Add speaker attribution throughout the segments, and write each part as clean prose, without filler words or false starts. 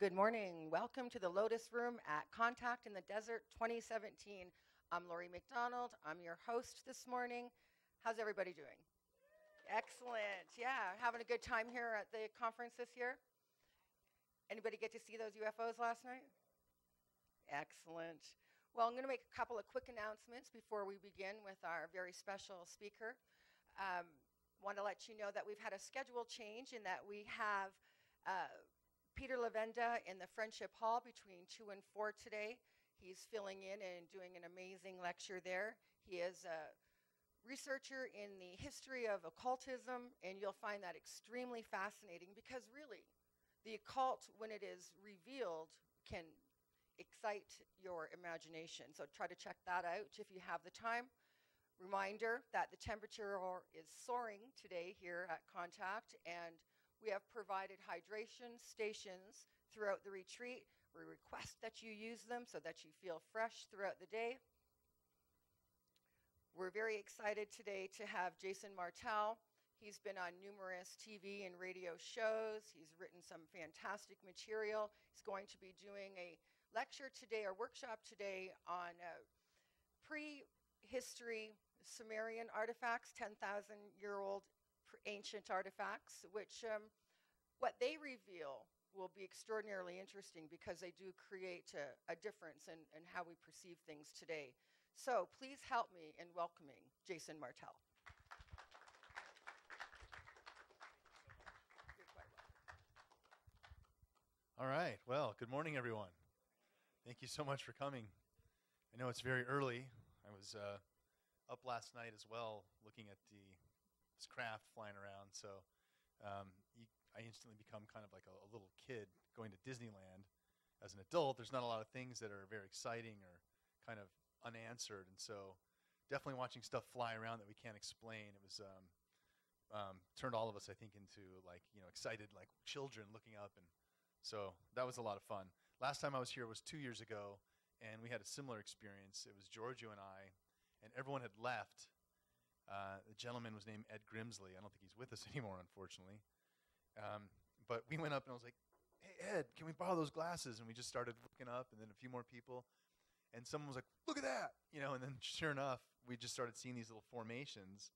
Speaker 1: Good morning. Welcome to the Lotus Room at Contact in the Desert 2017. I'm Lori McDonald. I'm your host this morning. How's everybody doing? Excellent. Yeah, having a good time here at the conference this year? Anybody get to see those UFOs last night? Excellent. Well, I'm going to make a couple of quick announcements before we begin with our very special speaker. Want to let you know that we've had a schedule change in that we have Peter Lavenda in the Friendship Hall between 2 and 4 today. He's filling in and doing an amazing lecture there. He is a researcher in the history of occultism, and you'll find that extremely fascinating because really, the occult, when it is revealed, can excite your imagination. So try to check that out if you have the time. Reminder that the temperature is soaring today here at Contact, and we have provided hydration stations throughout the retreat. We request that you use them so that you feel fresh throughout the day. We're very excited today to have Jason Martell. He's been on numerous TV and radio shows. He's written some fantastic material. He's going to be doing a lecture today, or workshop today, on prehistory Sumerian artifacts, 10,000-year-old ancient artifacts, which what they reveal will be extraordinarily interesting because they do create a difference in how we perceive things today. So please help me in welcoming Jason Martell. You're quite welcome.
Speaker 2: All right. Well, good morning, everyone. Thank you so much for coming. I know it's very early. I was up last night as well looking at this craft flying around. So I instantly become kind of like a little kid going to Disneyland. As an adult, there's not a lot of things that are very exciting or kind of unanswered. And so definitely watching stuff fly around that we can't explain. It was turned all of us, I think, into excited like children looking up. And so that was a lot of fun. Last time I was here was 2 years ago, and we had a similar experience. It was Giorgio and I, and everyone had left. The gentleman was named Ed Grimsley. I don't think he's with us anymore, unfortunately. But we went up, and I was like, "Hey, Ed, can we borrow those glasses?" And we just started looking up, and then a few more people. And someone was like, "Look at that!" And then sure enough, we just started seeing these little formations,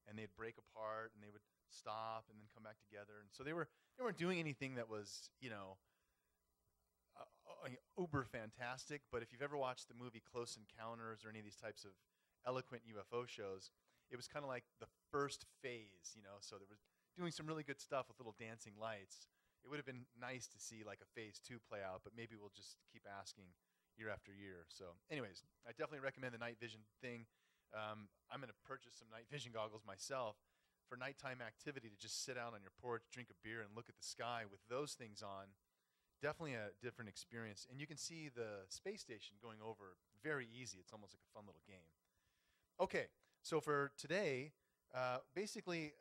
Speaker 2: and they'd break apart, and they would stop, and then come back together. And so they weren't doing anything that was, uber fantastic. But if you've ever watched the movie Close Encounters or any of these types of eloquent UFO shows, it was kind of like the first phase, So there was doing some really good stuff with little dancing lights. It would have been nice to see like a phase 2 play out, but maybe we'll just keep asking year after year. So anyways, I definitely recommend the night vision thing. I'm going to purchase some night vision goggles myself for nighttime activity, to just sit out on your porch, drink a beer, and look at the sky with those things on. Definitely a different experience. And you can see the space station going over very easy. It's almost like a fun little game. Okay, so for today, basically,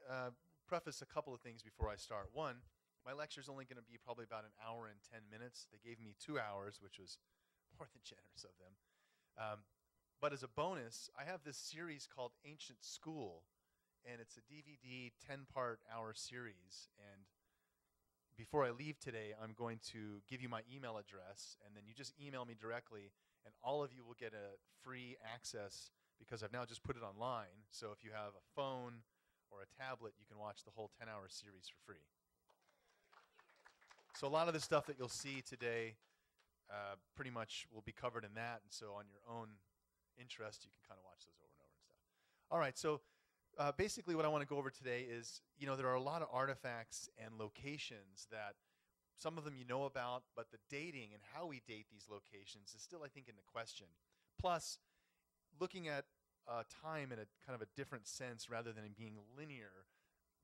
Speaker 2: preface a couple of things before I start. One, my lecture is only going to be probably about an hour and 10 minutes. They gave me 2 hours, which was more than generous of them. But as a bonus, I have this series called Ancient School, and it's a DVD 10-part hour series. And before I leave today, I'm going to give you my email address, and then you just email me directly, and all of you will get a free access because I've now just put it online. So if you have a phone or a tablet, you can watch the whole 10-hour series for free. So a lot of the stuff that you'll see today pretty much will be covered in that, and so on your own interest, you can kind of watch those over and over and stuff. All right, so basically what I want to go over today is, there are a lot of artifacts and locations that some of them you know about, but the dating and how we date these locations is still, I think, in the question. Plus, looking at time in a kind of a different sense rather than being linear,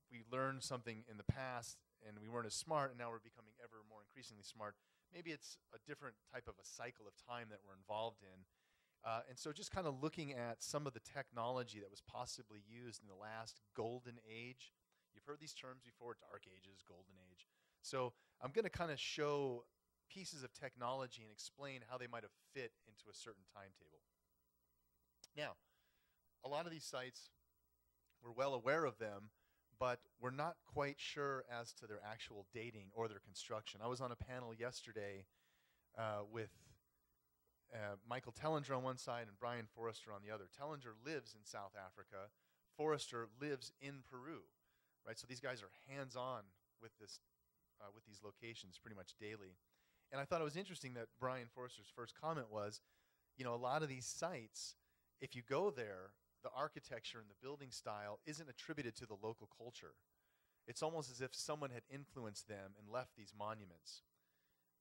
Speaker 2: we learned something in the past and we weren't as smart, and now we're becoming ever more increasingly smart. Maybe it's a different type of a cycle of time that we're involved in. And so just kind of looking at some of the technology that was possibly used in the last golden age. You've heard these terms before: dark ages, golden age. So I'm going to kind of show pieces of technology and explain how they might have fit into a certain timetable. Now, a lot of these sites, we're well aware of them, but we're not quite sure as to their actual dating or their construction. I was on a panel yesterday with Michael Tellinger on one side and Brian Forrester on the other. Tellinger lives in South Africa. Forrester lives in Peru, right? So these guys are hands-on with this, with these locations pretty much daily. And I thought it was interesting that Brian Forrester's first comment was, you know, a lot of these sites, if you go there, the architecture and the building style isn't attributed to the local culture. It's almost as if someone had influenced them and left these monuments.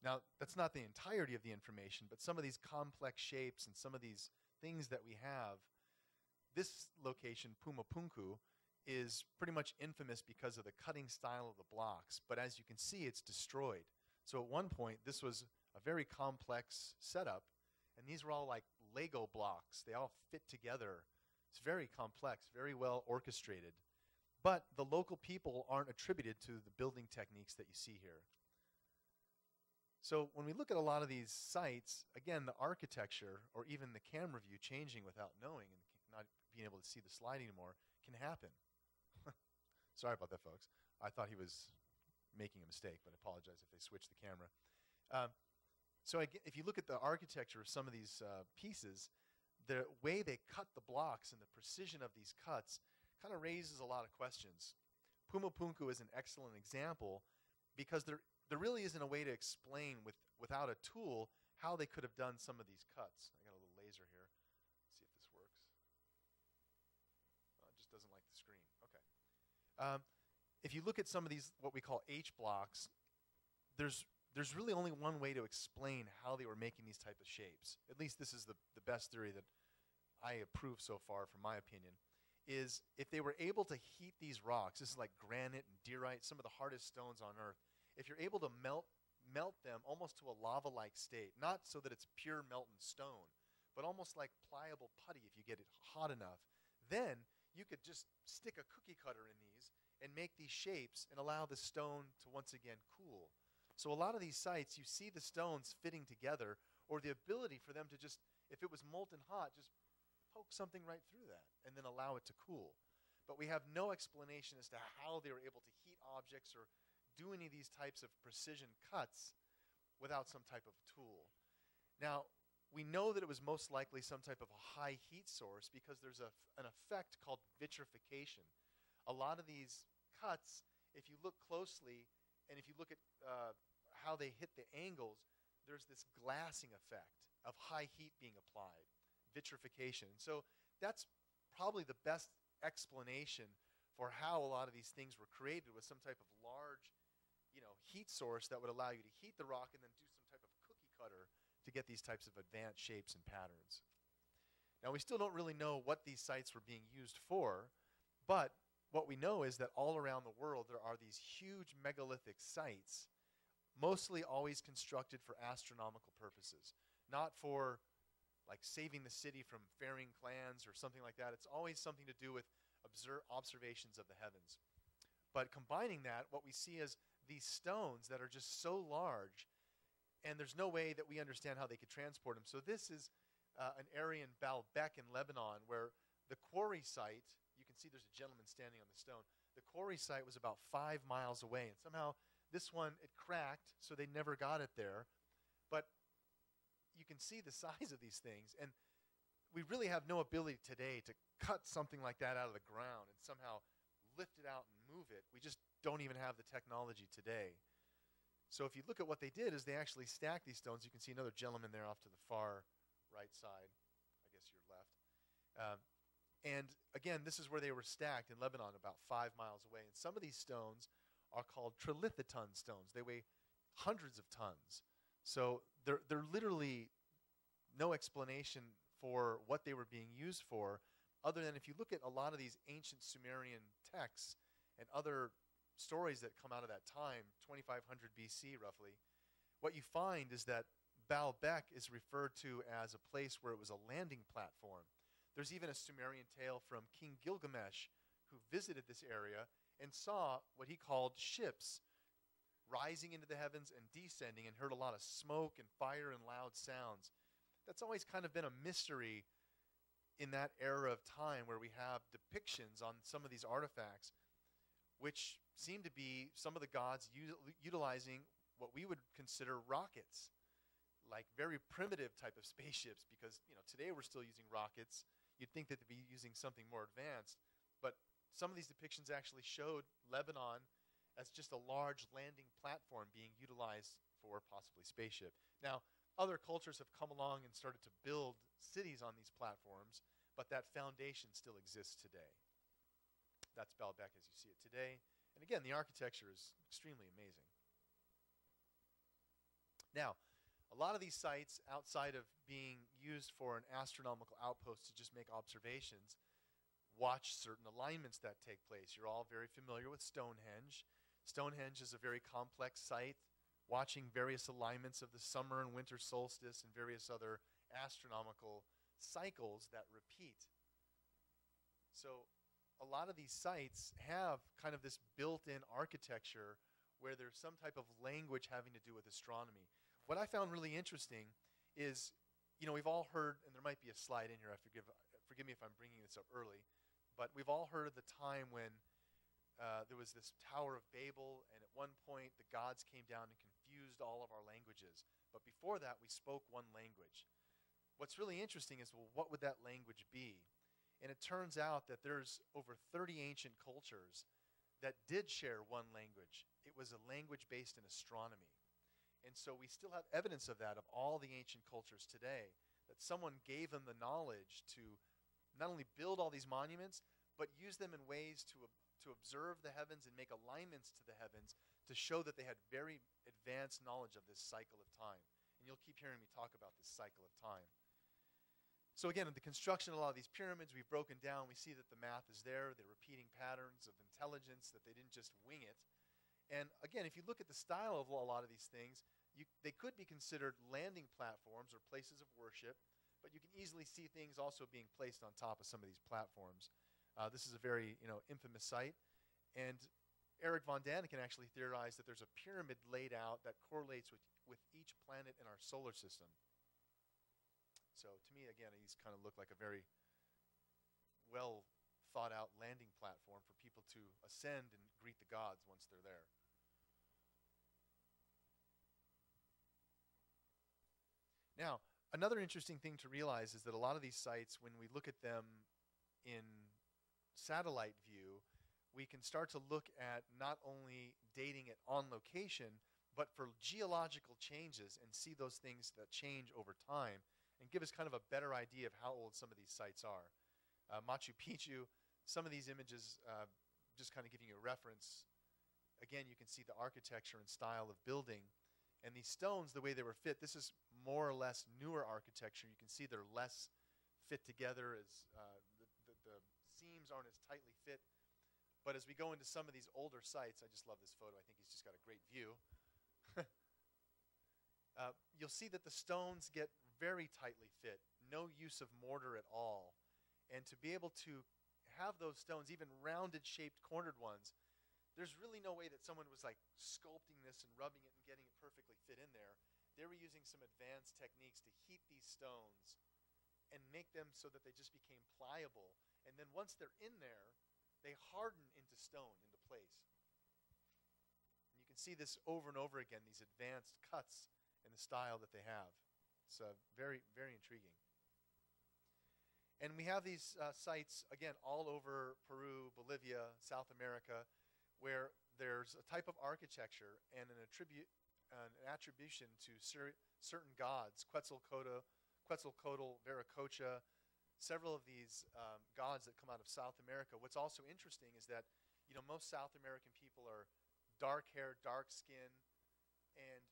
Speaker 2: Now, that's not the entirety of the information, but some of these complex shapes and some of these things that we have, this location, Pumapunku, is pretty much infamous because of the cutting style of the blocks. But as you can see, it's destroyed. So at one point, this was a very complex setup, and these were all like Lego blocks. They all fit together. It's very complex, very well orchestrated. But the local people aren't attributed to the building techniques that you see here. So when we look at a lot of these sites, again, the architecture or even the camera view changing without knowing and not being able to see the slide anymore can happen. Sorry about that, folks. I thought he was making a mistake, but I apologize if they switched the camera. So if you look at the architecture of some of these pieces, the way they cut the blocks and the precision of these cuts kind of raises a lot of questions. Pumapunku is an excellent example because there really isn't a way to explain without a tool how they could have done some of these cuts. I got a little laser here. Let's see if this works. Oh, it just doesn't like the screen. Okay. If you look at some of these, what we call H blocks, there's really only one way to explain how they were making these type of shapes. At least this is the best theory that I approve so far, from my opinion, is if they were able to heat these rocks, this is like granite and diorite, some of the hardest stones on earth, if you're able to melt them almost to a lava-like state, not so that it's pure molten stone, but almost like pliable putty if you get it hot enough, then you could just stick a cookie cutter in these and make these shapes and allow the stone to once again cool. So a lot of these sites, you see the stones fitting together, or the ability for them to just, if it was molten hot, just poke something right through that and then allow it to cool. But we have no explanation as to how they were able to heat objects or do any of these types of precision cuts without some type of tool. Now, we know that it was most likely some type of a high heat source because there's an effect called vitrification. A lot of these cuts, if you look closely and if you look at how they hit the angles, there's this glassing effect of high heat being applied, vitrification. So that's probably the best explanation for how a lot of these things were created, with some type of large, heat source that would allow you to heat the rock and then do some type of cookie cutter to get these types of advanced shapes and patterns. Now, we still don't really know what these sites were being used for, but what we know is that all around the world there are these huge megalithic sites, mostly always constructed for astronomical purposes, not for like saving the city from faring clans or something like that. It's always something to do with observations of the heavens. But combining that, what we see is these stones that are just so large, and there's no way that we understand how they could transport them. So this is an area in Baalbek in Lebanon where the quarry site, you can see there's a gentleman standing on the stone. The quarry site was about 5 miles away, and somehow this one, it cracked, so they never got it there. But you can see the size of these things, and we really have no ability today to cut something like that out of the ground and somehow lift it out and move it. We just don't even have the technology today. So if you look at what they did is they actually stacked these stones. You can see another gentleman there off to the far right side, I guess your left. And again, this is where they were stacked in Lebanon, about 5 miles away. And some of these stones are called trilithoton stones. They weigh hundreds of tons. So they're literally no explanation for what they were being used for, other than if you look at a lot of these ancient Sumerian texts and other stories that come out of that time, 2500 BC roughly, what you find is that Baalbek is referred to as a place where it was a landing platform. There's even a Sumerian tale from King Gilgamesh, who visited this area and saw what he called ships rising into the heavens and descending, and heard a lot of smoke and fire and loud sounds. That's always kind of been a mystery in that era of time, where we have depictions on some of these artifacts. which seem to be some of the gods utilizing what we would consider rockets, like very primitive type of spaceships, because today we're still using rockets. You'd think that they'd be using something more advanced, but some of these depictions actually showed Lebanon as just a large landing platform being utilized for possibly spaceship. Now, other cultures have come along and started to build cities on these platforms, but that foundation still exists today. That's Baalbek as you see it today. And again, the architecture is extremely amazing. Now, a lot of these sites, outside of being used for an astronomical outpost to just make observations, watch certain alignments that take place. You're all very familiar with Stonehenge. Stonehenge is a very complex site, watching various alignments of the summer and winter solstice and various other astronomical cycles that repeat. So a lot of these sites have kind of this built-in architecture where there's some type of language having to do with astronomy. What I found really interesting is, we've all heard, and there might be a slide in here, forgive me if I'm bringing this up early, but we've all heard of the time when there was this Tower of Babel, and at one point the gods came down and confused all of our languages. But before that, we spoke one language. What's really interesting is, well, what would that language be? And it turns out that there's over 30 ancient cultures that did share one language. It was a language based in astronomy. And so we still have evidence of that, of all the ancient cultures today, that someone gave them the knowledge to not only build all these monuments, but use them in ways to observe the heavens and make alignments to the heavens to show that they had very advanced knowledge of this cycle of time. And you'll keep hearing me talk about this cycle of time. So again, in the construction of a lot of these pyramids, we've broken down. We see that the math is there. They're repeating patterns of intelligence, that they didn't just wing it. And again, if you look at the style of a lot of these things, they could be considered landing platforms or places of worship, but you can easily see things also being placed on top of some of these platforms. This is a very infamous site. And Eric von Daniken actually theorized that there's a pyramid laid out that correlates with each planet in our solar system. So to me, again, these kind of look like a very well thought out landing platform for people to ascend and greet the gods once they're there. Now, another interesting thing to realize is that a lot of these sites, when we look at them in satellite view, we can start to look at not only dating it on location, but for geological changes and see those things that change over time and give us kind of a better idea of how old some of these sites are. Machu Picchu, some of these images, just kind of giving you a reference. Again, you can see the architecture and style of building. And these stones, the way they were fit, this is more or less newer architecture. You can see they're less fit together, as the seams aren't as tightly fit. But as we go into some of these older sites, I just love this photo. I think he's just got a great view. You'll see that the stones get very tightly fit, no use of mortar at all. And to be able to have those stones, even rounded shaped cornered ones, there's really no way that someone was like sculpting this and rubbing it and getting it perfectly fit in there. They were using some advanced techniques to heat these stones and make them so that they just became pliable. And then once they're in there, they harden into stone, into place. And you can see this over and over again, these advanced cuts in the style that they have. It's very, very intriguing. And we have these sites, again, all over Peru, Bolivia, South America, where there's a type of architecture and an attribution to certain gods, Quetzalcoatl, Viracocha, several of these gods that come out of South America. What's also interesting is that, most South American people are dark-haired, dark-skinned, and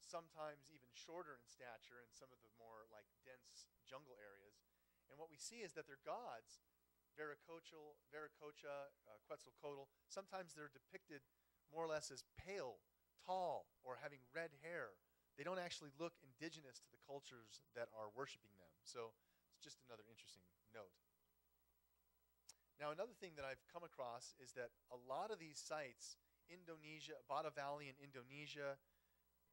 Speaker 2: sometimes even shorter in stature in some of the more like dense jungle areas. And what we see is that their gods, Viracocha, Quetzalcoatl, sometimes they're depicted more or less as pale, tall, or having red hair. They don't actually look indigenous to the cultures that are worshiping them. So it's just another interesting note. Now, another thing that I've come across is that a lot of these sites, Indonesia, Bada Valley in Indonesia,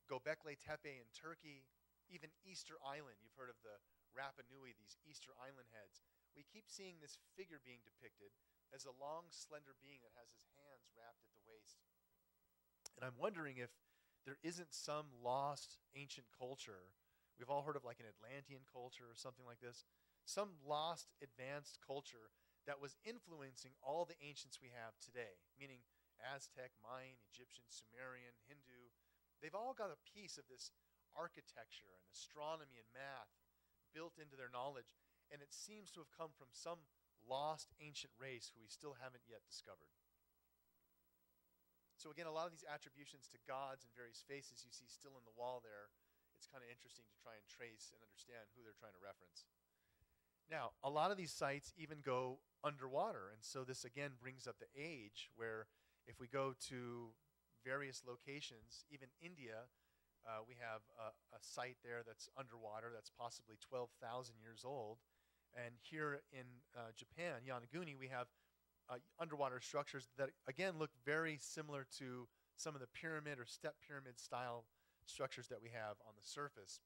Speaker 2: Göbekli Tepe in Turkey, even Easter Island. You've heard of the Rapa Nui, these Easter Island heads. We keep seeing this figure being depicted. as a long, slender being that has his hands wrapped at the waist. And I'm wondering if there isn't some lost ancient culture. We've all heard of like an Atlantean culture or something like this. Some lost advanced culture that was influencing all the ancients we have today, meaning Aztec, Mayan, Egyptian, Sumerian, Hindu. They've all got a piece of this architecture and astronomy and math built into their knowledge, and it seems to have come from some lost ancient race who we still haven't yet discovered. So again, a lot of these attributions to gods and various faces you see still in the wall there, it's kind of interesting to try and trace and understand who they're trying to reference. Now, a lot of these sites even go underwater, and so this again brings up the age where if we go to various locations, even India, we have a site there that's underwater that's possibly 12,000 years old. And here in Japan, Yanaguni, we have underwater structures that, again, look very similar to some of the pyramid or step pyramid style structures that we have on the surface.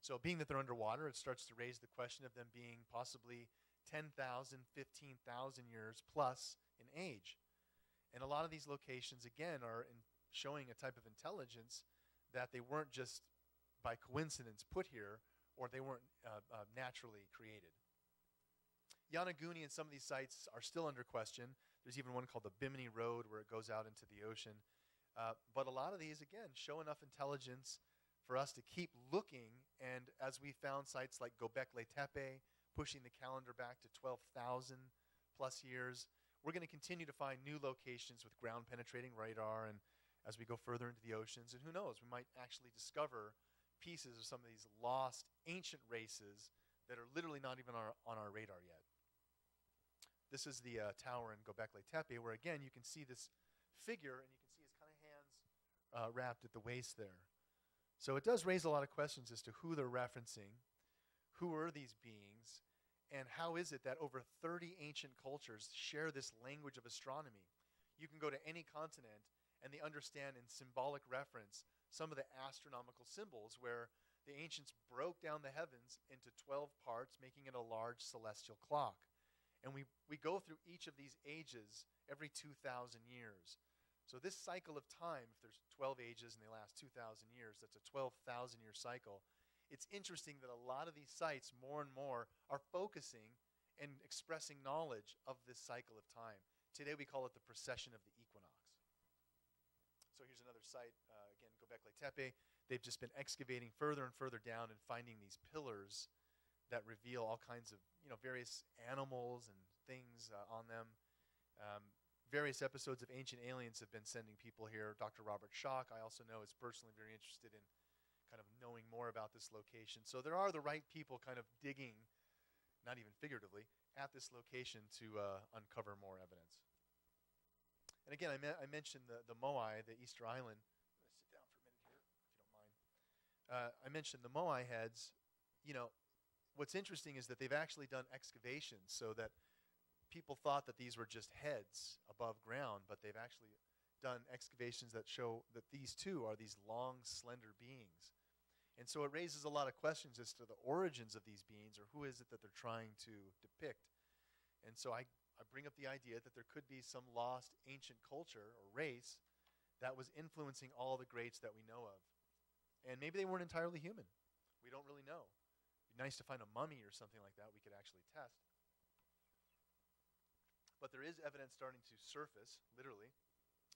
Speaker 2: So being that they're underwater, it starts to raise the question of them being possibly 10,000, 15,000 years plus in age. And a lot of these locations, again, are showing a type of intelligence that they weren't just by coincidence put here, or they weren't naturally created. Yanaguni and some of these sites are still under question. There's even one called the Bimini Road where it goes out into the ocean. But a lot of these, again, show enough intelligence for us to keep looking. And as we found sites like Göbekli Tepe, pushing the calendar back to 12,000 plus years, we're going to continue to find new locations with ground-penetrating radar, and as we go further into the oceans, and who knows, we might actually discover pieces of some of these lost ancient races that are literally not even on our radar yet. This is the tower in Göbekli Tepe, where again you can see this figure, and you can see his kind of hands wrapped at the waist there. So it does raise a lot of questions as to who they're referencing, who are these beings, and how is it that over 30 ancient cultures share this language of astronomy? You can go to any continent and they understand in symbolic reference some of the astronomical symbols where the ancients broke down the heavens into 12 parts, making it a large celestial clock. And we go through each of these ages every 2,000 years. So this cycle of time, if there's 12 ages and they last 2,000 years, that's a 12,000-year cycle. It's interesting that a lot of these sites, more and more, are focusing and expressing knowledge of this cycle of time. Today we call it the precession of the equinox. So here's another site, again, Göbekli Tepe. They've just been excavating further and further down and finding these pillars that reveal all kinds of, various animals and things on them. Various episodes of Ancient Aliens have been sending people here. Dr. Robert Schock, I also know, is personally very interested in kind of knowing more about this location. So there are the right people kind of digging, not even figuratively, at this location to uncover more evidence. And again, I mentioned the Moai, the Easter Island. I'm going to sit down for a minute here, if you don't mind. I mentioned the Moai heads. What's interesting is that they've actually done excavations so that people thought that these were just heads above ground, but they've actually done excavations that show that these too are these long, slender beings. And so it raises a lot of questions as to the origins of these beings, or who is it that they're trying to depict. And so I bring up the idea that there could be some lost ancient culture or race that was influencing all the greats that we know of. And maybe they weren't entirely human. We don't really know. It'd be nice to find a mummy or something like that we could actually test. But there is evidence starting to surface, literally,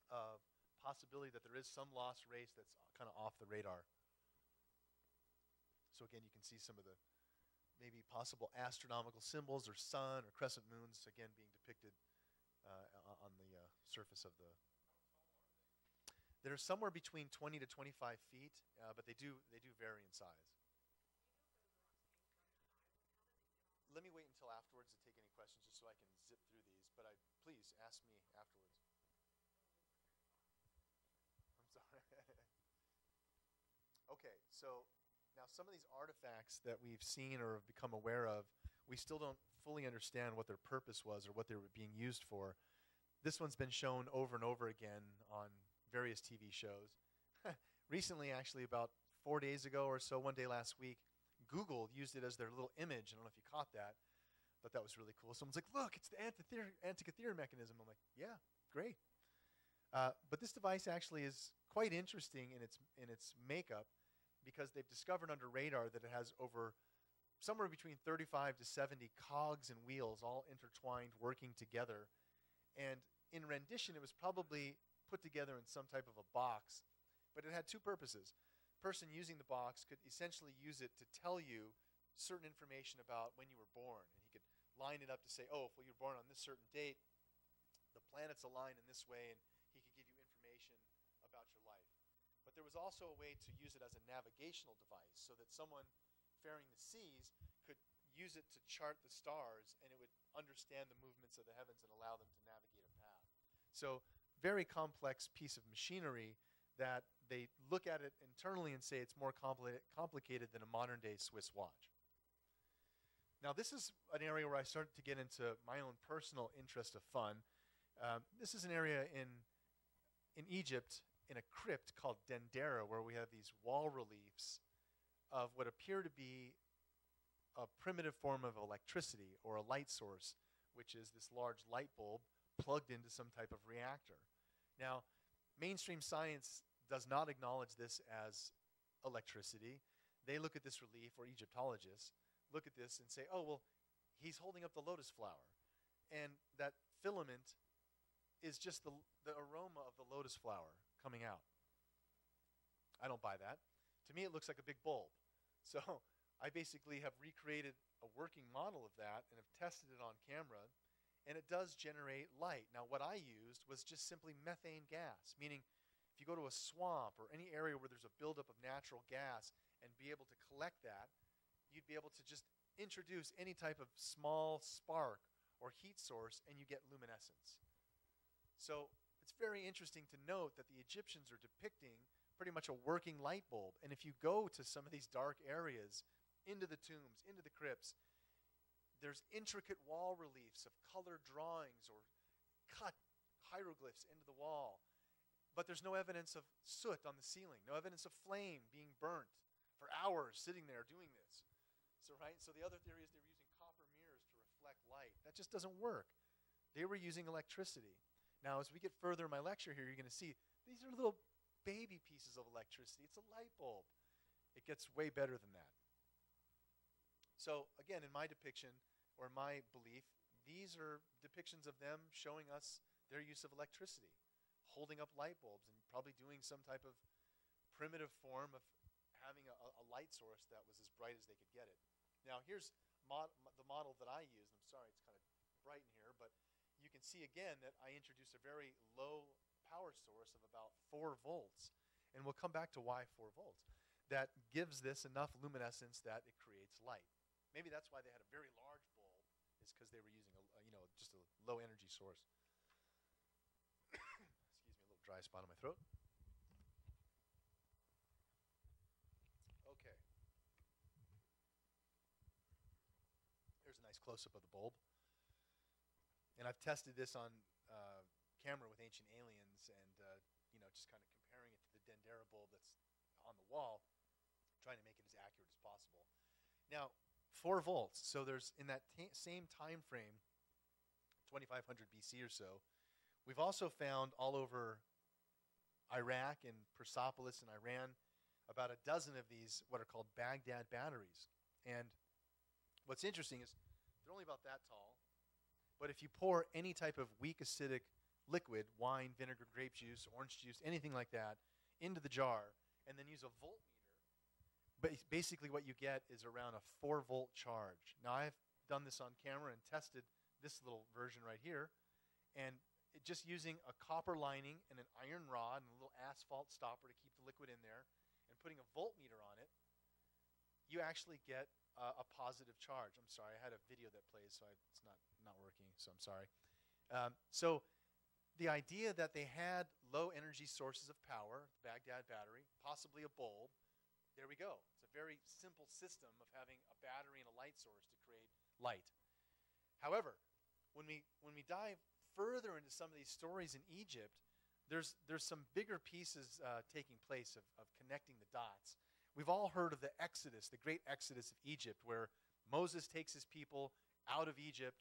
Speaker 2: of possibility that there is some lost race that's kind of off the radar. So again, you can see some of the maybe possible astronomical symbols or sun or crescent moons, again, being depicted on the surface of the... They're somewhere between 20 to 25 feet, but they do vary in size. Let me wait until afterwards to take any questions just so I can zip through these, but please ask me afterwards. I'm sorry. Okay, so now some of these artifacts that we've seen or have become aware of, we still don't fully understand what their purpose was or what they were being used for. This one's been shown over and over again on various TV shows. Recently, actually, about 4 days ago or so, one day last week, Google used it as their little image. I don't know if you caught that. Thought that was really cool. Someone's like, look, it's the Antikythera mechanism. I'm like, yeah, great. But this device actually is quite interesting in its makeup, because they've discovered under radar that it has over somewhere between 35 to 70 cogs and wheels all intertwined working together. And in rendition, it was probably put together in some type of a box, but it had two purposes. Person using the box could essentially use it to tell you certain information about when you were born. And he could line it up to say, oh, if you were born on this certain date, the planets align in this way, and he could give you information about your life. But there was also a way to use it as a navigational device, so that someone faring the seas could use it to chart the stars, and it would understand the movements of the heavens and allow them to navigate a path. So very complex piece of machinery that they look at it internally and say it's more complicated than a modern-day Swiss watch. Now, this is an area where I started to get into my own personal interest of fun. This is an area in Egypt, in a crypt called Dendera, where we have these wall reliefs of what appear to be a primitive form of electricity, or a light source, which is this large light bulb plugged into some type of reactor. Now, mainstream science does not acknowledge this as electricity. They look at this relief, or Egyptologists look at this and say, oh, well, he's holding up the lotus flower, and that filament is just the aroma of the lotus flower coming out. I don't buy that. To me, it looks like a big bulb. So I basically have recreated a working model of that and have tested it on camera, and it does generate light. Now, what I used was just simply methane gas, meaning if you go to a swamp or any area where there's a buildup of natural gas and be able to collect that, you'd be able to just introduce any type of small spark or heat source, and you get luminescence. So it's very interesting to note that the Egyptians are depicting pretty much a working light bulb. And if you go to some of these dark areas, into the tombs, into the crypts, there's intricate wall reliefs of colored drawings or cut hieroglyphs into the wall. But there's no evidence of soot on the ceiling, no evidence of flame being burnt for hours sitting there doing this. So the other theory is they were using copper mirrors to reflect light. That just doesn't work. They were using electricity. Now, as we get further in my lecture here, you're going to see these are little baby pieces of electricity. It's a light bulb. It gets way better than that. So again, in my depiction, or my belief, these are depictions of them showing us their use of electricity, holding up light bulbs and probably doing some type of primitive form of having a light source that was as bright as they could get it. Now, here's the model that I used. I'm sorry, it's kind of bright in here, but you can see again that I introduced a very low power source of about 4 volts. And we'll come back to why 4 volts. That gives this enough luminescence that it creates light. Maybe that's why they had a very large bulb, is because they were using just a low energy source. Excuse me, a little dry spot on my throat. Okay. There's a nice close-up of the bulb. And I've tested this on camera with Ancient Aliens, and just kind of comparing it to the Dendera bulb that's on the wall, trying to make it as accurate as possible. Now, 4 volts. So there's, in that same time frame, 2500 BC or so, we've also found all over Iraq and Persepolis and Iran about a dozen of these what are called Baghdad batteries. And what's interesting is they're only about that tall, but if you pour any type of weak acidic liquid, wine, vinegar, grape juice, orange juice, anything like that, into the jar, and then use a voltmeter, but basically what you get is around a 4-volt charge. Now, I've done this on camera and tested this little version right here, and just using a copper lining and an iron rod and a little asphalt stopper to keep the liquid in there, and putting a voltmeter on it, you actually get a positive charge. I'm sorry, I had a video that plays, so it's not working, so I'm sorry. So the idea that they had low energy sources of power, the Baghdad battery, possibly a bulb, there we go. It's a very simple system of having a battery and a light source to create light. However, when we dive further into some of these stories in Egypt, there's some bigger pieces taking place of connecting the dots. We've all heard of the Exodus, the great Exodus of Egypt, where Moses takes his people out of Egypt,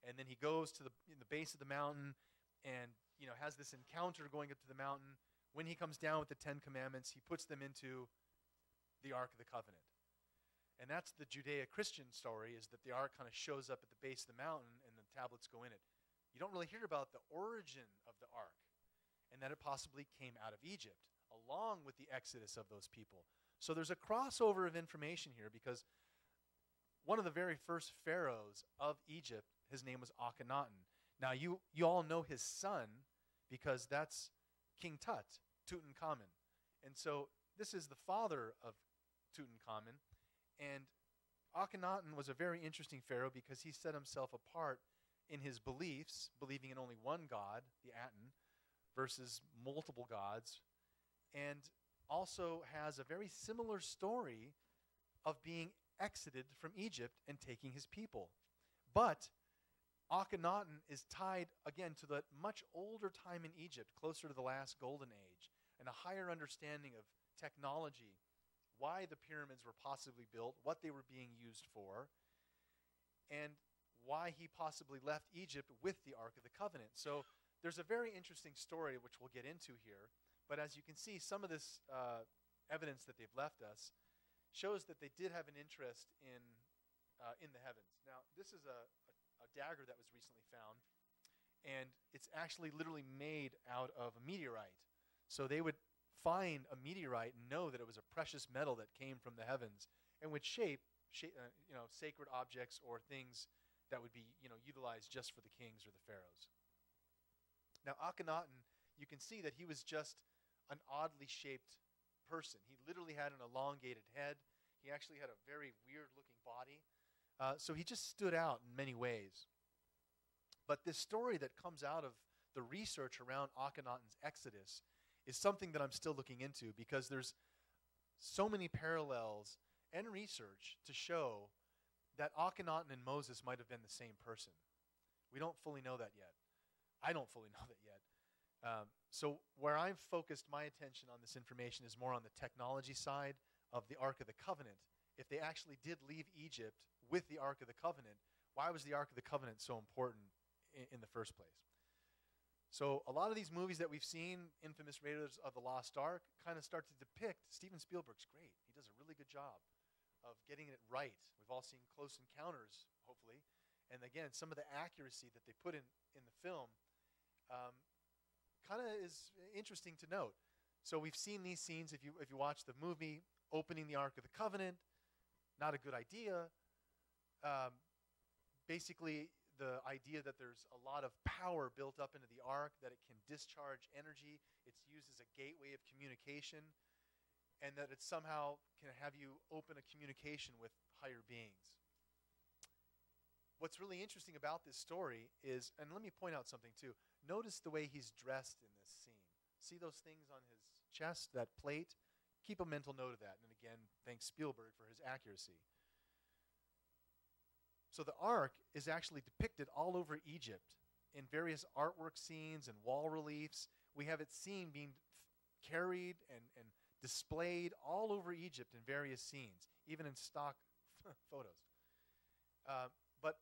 Speaker 2: and then he goes to in the base of the mountain and, has this encounter going up to the mountain. When he comes down with the 10 Commandments, he puts them into the Ark of the Covenant. And that's the Judeo-Christian story, is that the Ark kind of shows up at the base of the mountain and the tablets go in it. You don't really hear about the origin of the Ark and that it possibly came out of Egypt, along with the exodus of those people. So there's a crossover of information here, because one of the very first pharaohs of Egypt, his name was Akhenaten. Now, you all know his son, because that's King Tut, Tutankhamun. And so this is the father of Tutankhamun. And Akhenaten was a very interesting pharaoh, because he set himself apart in his beliefs, believing in only one God, the Aten, versus multiple gods, and also has a very similar story of being exited from Egypt and taking his people. But Akhenaten is tied, again, to the much older time in Egypt, closer to the last golden age, and a higher understanding of technology, why the pyramids were possibly built, what they were being used for, and why he possibly left Egypt with the Ark of the Covenant. So there's a very interesting story, which we'll get into here. But as you can see, some of this evidence that they've left us shows that they did have an interest in the heavens. Now, this is a dagger that was recently found, and it's actually literally made out of a meteorite. So they would find a meteorite and know that it was a precious metal that came from the heavens and would shape sacred objects or things that would be utilized just for the kings or the pharaohs. Now, Akhenaten, you can see that he was just an oddly shaped person. He literally had an elongated head. He actually had a very weird-looking body. So he just stood out in many ways. But this story that comes out of the research around Akhenaten's exodus is something that I'm still looking into, because there's so many parallels and research to show that Akhenaten and Moses might have been the same person. We don't fully know that yet. I don't fully know that yet. So where I've focused my attention on this information is more on the technology side of the Ark of the Covenant. If they actually did leave Egypt with the Ark of the Covenant, why was the Ark of the Covenant so important in the first place? So a lot of these movies that we've seen, infamous Raiders of the Lost Ark, kind of start to depict. Steven Spielberg's great. He does a really good job of getting it right. We've all seen Close Encounters, hopefully. And again, some of the accuracy that they put in the film kind of is interesting to note. So we've seen these scenes. If you watch the movie, opening the Ark of the Covenant, not a good idea. Basically, the idea that there's a lot of power built up into the Ark, that it can discharge energy. It's used as a gateway of communication, and that it somehow can have you open a communication with higher beings. What's really interesting about this story is, and let me point out something too, notice the way he's dressed in this scene. See those things on his chest, that plate? Keep a mental note of that. And again, thanks Spielberg for his accuracy. So the Ark is actually depicted all over Egypt in various artwork scenes and wall reliefs. We have it seen being carried and displayed all over Egypt in various scenes, even in stock photos. But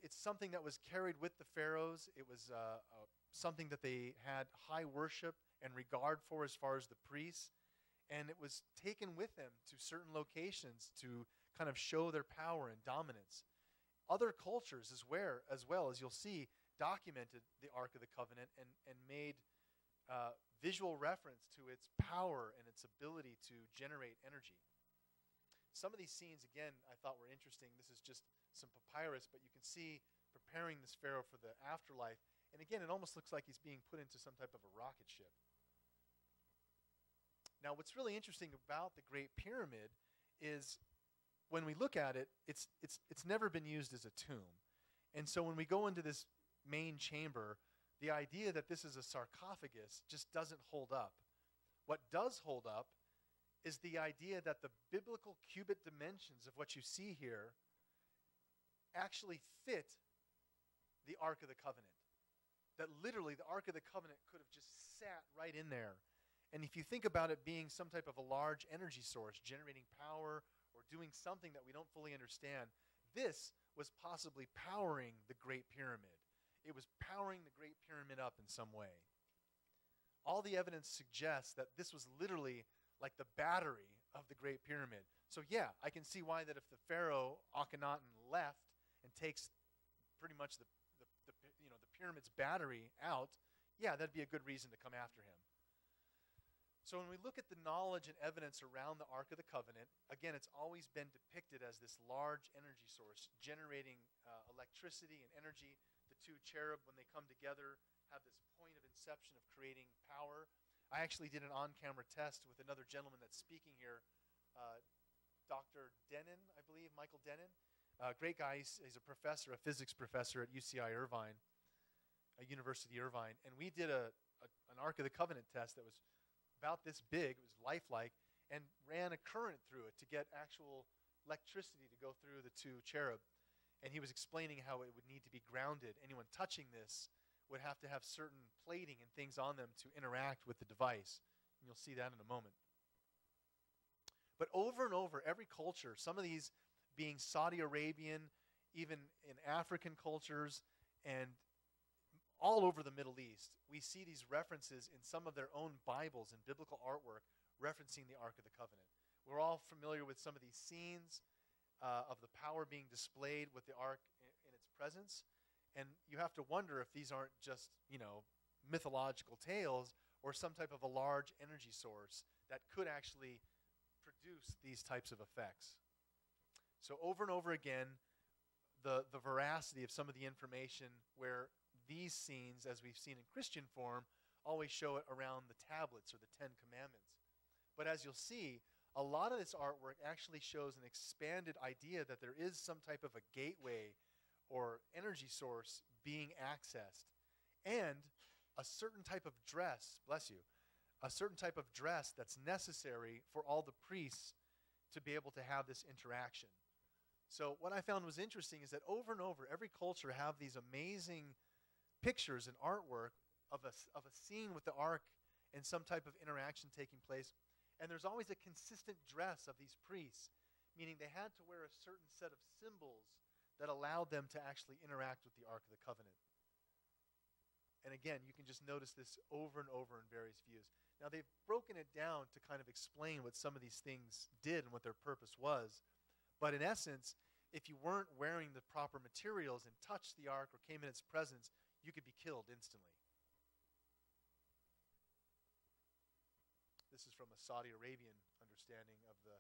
Speaker 2: it's something that was carried with the pharaohs. It was something that they had high worship and regard for as far as the priests. And it was taken with them to certain locations to kind of show their power and dominance. Other cultures as well as you'll see, documented the Ark of the Covenant and made visual reference to its power and its ability to generate energy. Some of these scenes, again, I thought were interesting. This is just some papyrus, but you can see preparing this pharaoh for the afterlife. And again, it almost looks like he's being put into some type of a rocket ship. Now, what's really interesting about the Great Pyramid is when we look at it, it's never been used as a tomb. And so when we go into this main chamber, the idea that this is a sarcophagus just doesn't hold up. What does hold up is the idea that the biblical cubit dimensions of what you see here actually fit the Ark of the Covenant. That literally the Ark of the Covenant could have just sat right in there. And if you think about it being some type of a large energy source, generating power or doing something that we don't fully understand, this was possibly powering the Great Pyramid. It was powering the Great Pyramid up in some way. All the evidence suggests that this was literally like the battery of the Great Pyramid. So yeah, I can see why that if the Pharaoh Akhenaten left and takes pretty much the pyramid's battery out, yeah, that'd be a good reason to come after him. So when we look at the knowledge and evidence around the Ark of the Covenant, again, it's always been depicted as this large energy source generating electricity and energy. The two cherub, when they come together, have this point of inception of creating power. I actually did an on-camera test with another gentleman that's speaking here, Dr. Denon, I believe, Michael Denon. Great guy. He's a professor, a physics professor at UCI Irvine, University Irvine. And we did an Ark of the Covenant test that was about this big. It was lifelike, and ran a current through it to get actual electricity to go through the two cherub. And he was explaining how it would need to be grounded. Anyone touching this would have to have certain plating and things on them to interact with the device. And you'll see that in a moment. But over and over, every culture, some of these being Saudi Arabian, even in African cultures, and all over the Middle East, we see these references in some of their own Bibles and biblical artwork referencing the Ark of the Covenant. We're all familiar with some of these scenes of the power being displayed with the Ark in its presence. And you have to wonder if these aren't just, mythological tales or some type of a large energy source that could actually produce these types of effects. So over and over again, the veracity of some of the information where these scenes, as we've seen in Christian form, always show it around the tablets or the Ten Commandments. But as you'll see, a lot of this artwork actually shows an expanded idea that there is some type of a gateway or energy source being accessed, and a certain type of dress, bless you, a certain type of dress that's necessary for all the priests to be able to have this interaction. So what I found was interesting is that over and over, every culture have these amazing pictures and artwork of a scene with the ark and some type of interaction taking place. And there's always a consistent dress of these priests, meaning they had to wear a certain set of symbols that allowed them to actually interact with the Ark of the Covenant. And again, you can just notice this over and over in various views. Now, they've broken it down to kind of explain what some of these things did and what their purpose was. But in essence, if you weren't wearing the proper materials and touched the ark or came in its presence, you could be killed instantly. This is from a Saudi Arabian understanding of the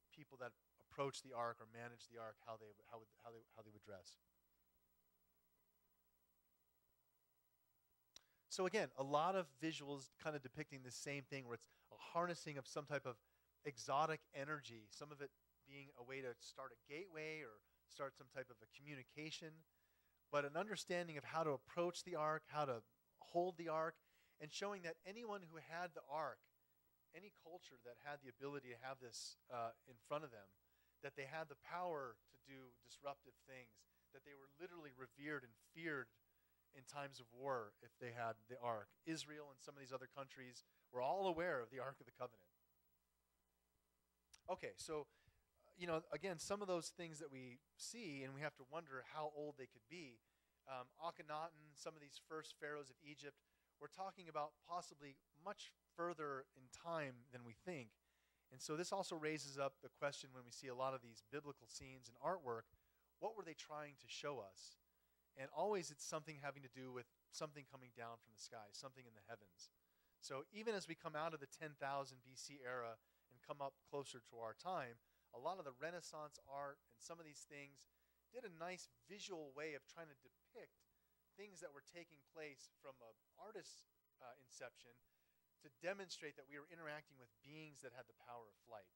Speaker 2: people that approach the ark or manage the ark, how they would dress. So again, a lot of visuals kind of depicting the same thing, where it's a harnessing of some type of exotic energy, some of it being a way to start a gateway or start some type of a communication, but an understanding of how to approach the ark, how to hold the ark, and showing that anyone who had the ark, any culture that had the ability to have this in front of them, that they had the power to do disruptive things, that they were literally revered and feared in times of war if they had the ark. Israel and some of these other countries were all aware of the Ark of the Covenant. Okay, so, again, some of those things that we see, and we have to wonder how old they could be. Akhenaten, some of these first pharaohs of Egypt, we're talking about possibly much further in time than we think. And so this also raises up the question when we see a lot of these biblical scenes and artwork, what were they trying to show us? And always it's something having to do with something coming down from the sky, something in the heavens. So even as we come out of the 10,000 BC era and come up closer to our time, a lot of the Renaissance art and some of these things did a nice visual way of trying to depict things that were taking place from an artist's inception to demonstrate that we were interacting with beings that had the power of flight.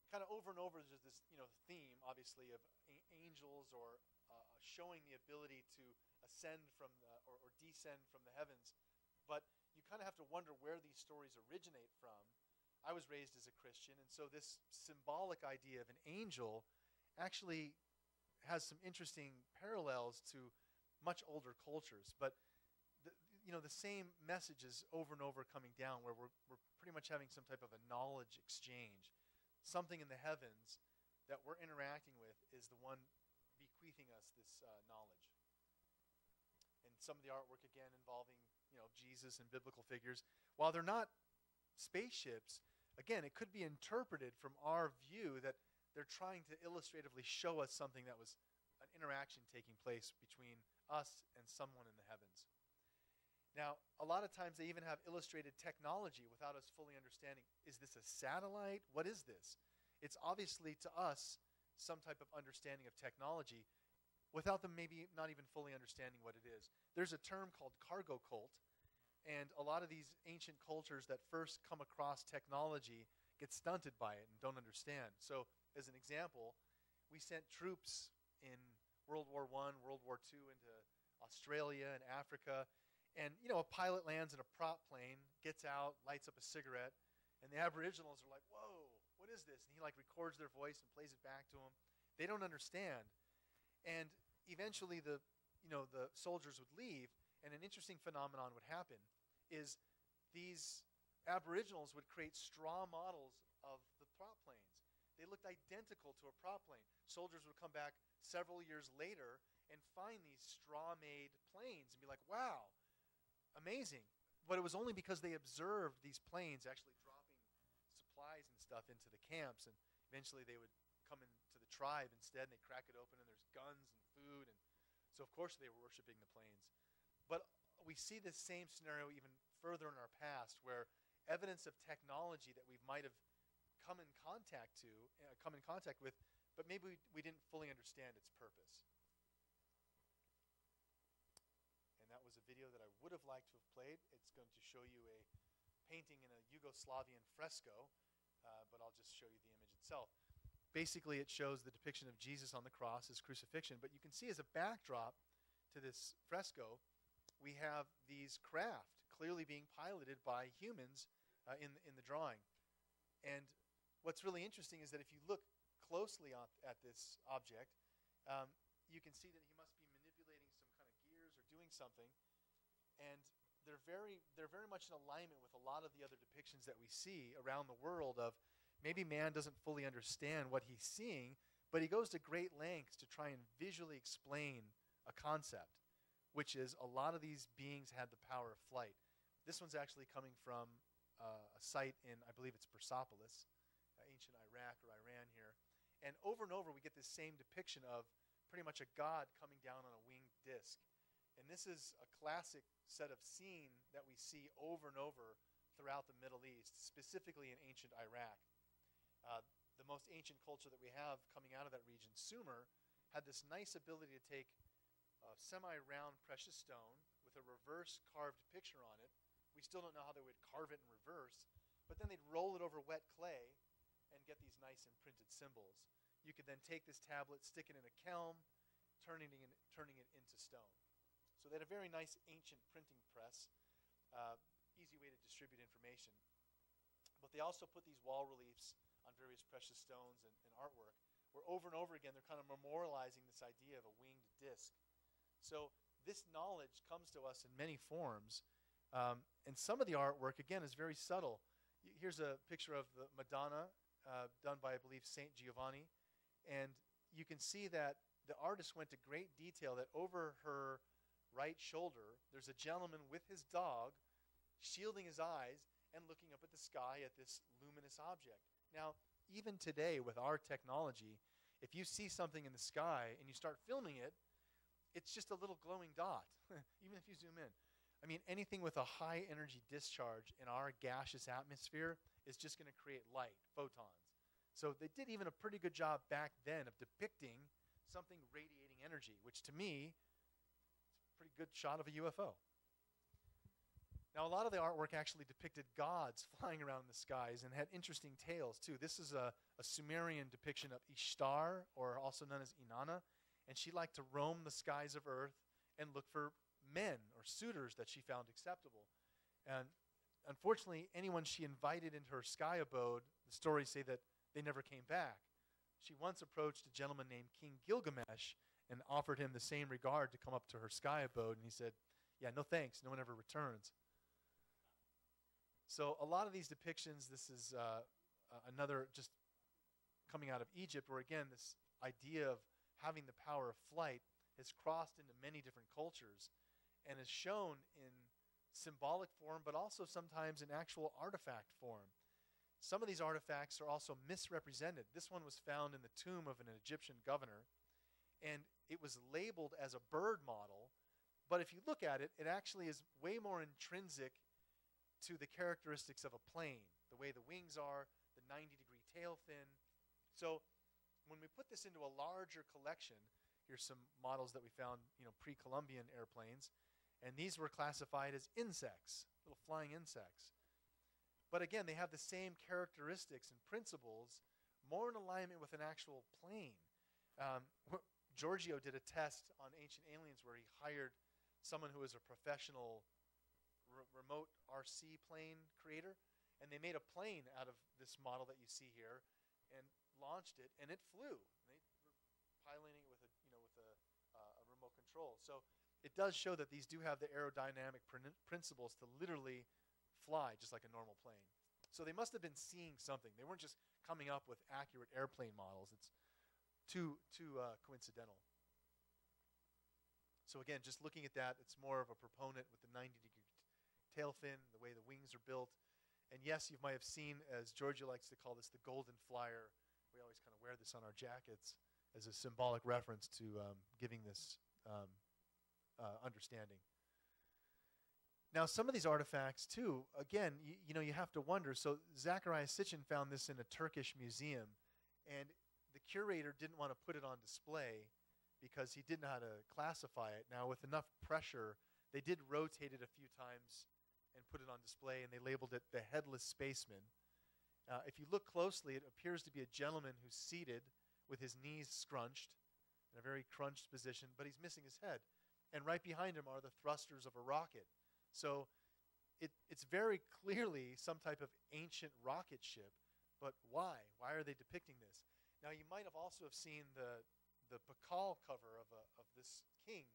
Speaker 2: Kind of over and over, there's this theme, obviously, of angels or showing the ability to ascend from or descend from the heavens. But you kind of have to wonder where these stories originate from. I was raised as a Christian, and so this symbolic idea of an angel actually has some interesting parallels to much older cultures. But the same messages over and over coming down, where we're pretty much having some type of a knowledge exchange. Something in the heavens that we're interacting with is the one bequeathing us this knowledge. And some of the artwork, again, involving Jesus and biblical figures, while they're not spaceships, again, it could be interpreted from our view that they're trying to illustratively show us something that was an interaction taking place between us and someone in the heavens. Now, a lot of times they even have illustrated technology without us fully understanding, is this a satellite? What is this? It's obviously, to us, some type of understanding of technology without them maybe not even fully understanding what it is. There's a term called cargo cult, and a lot of these ancient cultures that first come across technology get stunted by it and don't understand. So, as an example, we sent troops in World War I, World War II into Australia and Africa, and a pilot lands in a prop plane, gets out, lights up a cigarette, and the Aboriginals are like, "Whoa, what is this?" And he records their voice and plays it back to them. They don't understand, and eventually the soldiers would leave, and an interesting phenomenon would happen is these Aboriginals would create straw models of the prop planes. They looked identical to a prop plane. Soldiers would come back several years later and find these straw-made planes and be like, "Wow, amazing." But it was only because they observed these planes actually dropping supplies and stuff into the camps, and eventually they would come into the tribe instead, and they crack it open, and there's guns and food, and so of course they were worshiping the planes. But we see this same scenario even further in our past, where evidence of technology that we might have come in contact with, but maybe we didn't fully understand its purpose. And that was a video that I would have liked to have played. It's going to show you a painting in a Yugoslavian fresco, but I'll just show you the image itself. Basically, it shows the depiction of Jesus on the cross, his crucifixion, but you can see as a backdrop to this fresco, we have these craft clearly being piloted by humans in the drawing. And what's really interesting is that if you look closely at this object, you can see that he must be manipulating some kind of gears or doing something. And they're very much in alignment with a lot of the other depictions that we see around the world of maybe man doesn't fully understand what he's seeing, but he goes to great lengths to try and visually explain a concept, which is a lot of these beings had the power of flight. This one's actually coming from a site in, I believe it's Persepolis, ancient Iraq or Iran here. And over we get this same depiction of pretty much a god coming down on a winged disc. And this is a classic set of scene that we see over and over throughout the Middle East, specifically in ancient Iraq. The most ancient culture that we have coming out of that region, Sumer, had this nice ability to take a semi-round precious stone with a reverse carved picture on it. We still don't know how they would carve it in reverse, but then they'd roll it over wet clay and get these nice imprinted symbols. You could then take this tablet, stick it in a kiln, turning it into stone. So they had a very nice ancient printing press, easy way to distribute information. But they also put these wall reliefs on various precious stones and artwork, where over and over again they're kind of memorializing this idea of a winged disc. So this knowledge comes to us in many forms, and some of the artwork, again, is very subtle. Here's a picture of the Madonna done by, I believe, Saint Giovanni, and you can see that the artist went to great detail that over her right shoulder there's a gentleman with his dog shielding his eyes and looking up at the sky at this luminous object. Now, even today with our technology, if you see something in the sky and you start filming it, it's just a little glowing dot, even if you zoom in. I mean, anything with a high energy discharge in our gaseous atmosphere is just going to create light, photons. So they did even a pretty good job back then of depicting something radiating energy, which to me, is a pretty good shot of a UFO. Now, a lot of the artwork actually depicted gods flying around in the skies and had interesting tales, too. This is a Sumerian depiction of Ishtar, or also known as Inanna, and she liked to roam the skies of Earth and look for men or suitors that she found acceptable. And unfortunately, anyone she invited into her sky abode, the stories say that they never came back. She once approached a gentleman named King Gilgamesh and offered him the same regard to come up to her sky abode, and he said, "Yeah, no thanks, no one ever returns." So a lot of these depictions, this is another just coming out of Egypt, where again this idea of having the power of flight has crossed into many different cultures and is shown in symbolic form, but also sometimes in actual artifact form. Some of these artifacts are also misrepresented. This one was found in the tomb of an Egyptian governor, and it was labeled as a bird model, but if you look at it, it actually is way more intrinsic to the characteristics of a plane, the way the wings are, the 90-degree tail fin. So when we put this into a larger collection, here's some models that we found, pre-Columbian airplanes, and these were classified as insects, little flying insects. But again, they have the same characteristics and principles, more in alignment with an actual plane. Giorgio did a test on Ancient Aliens where he hired someone who was a professional remote RC plane creator, and they made a plane out of this model that you see here and launched it, and it flew. They were piloting it with a remote control. So it does show that these do have the aerodynamic principles to literally fly just like a normal plane. So they must have been seeing something. They weren't just coming up with accurate airplane models. It's too coincidental. So again, just looking at that, it's more of a proponent with the 90-degree tail fin, the way the wings are built. And yes, you might have seen, as Georgia likes to call this, the golden flyer. We always kind of wear this on our jackets as a symbolic reference to giving this understanding. Now, some of these artifacts, too, again, you have to wonder. So Zachariah Sitchin found this in a Turkish museum, and the curator didn't want to put it on display because he didn't know how to classify it. Now, with enough pressure, they did rotate it a few times and put it on display, and they labeled it the Headless Spaceman. If you look closely, it appears to be a gentleman who's seated with his knees scrunched in a very crunched position, but he's missing his head. And right behind him are the thrusters of a rocket. So it's very clearly some type of ancient rocket ship, but why? Why are they depicting this? Now, you might have also seen the Pakal cover of this king